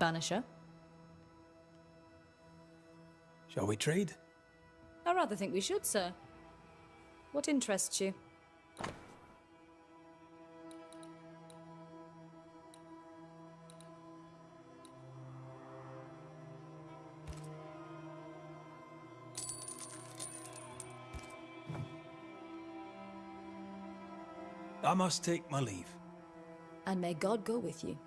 Banisher? Shall we trade? I rather think we should, sir. What interests you? I must take my leave. And may God go with you.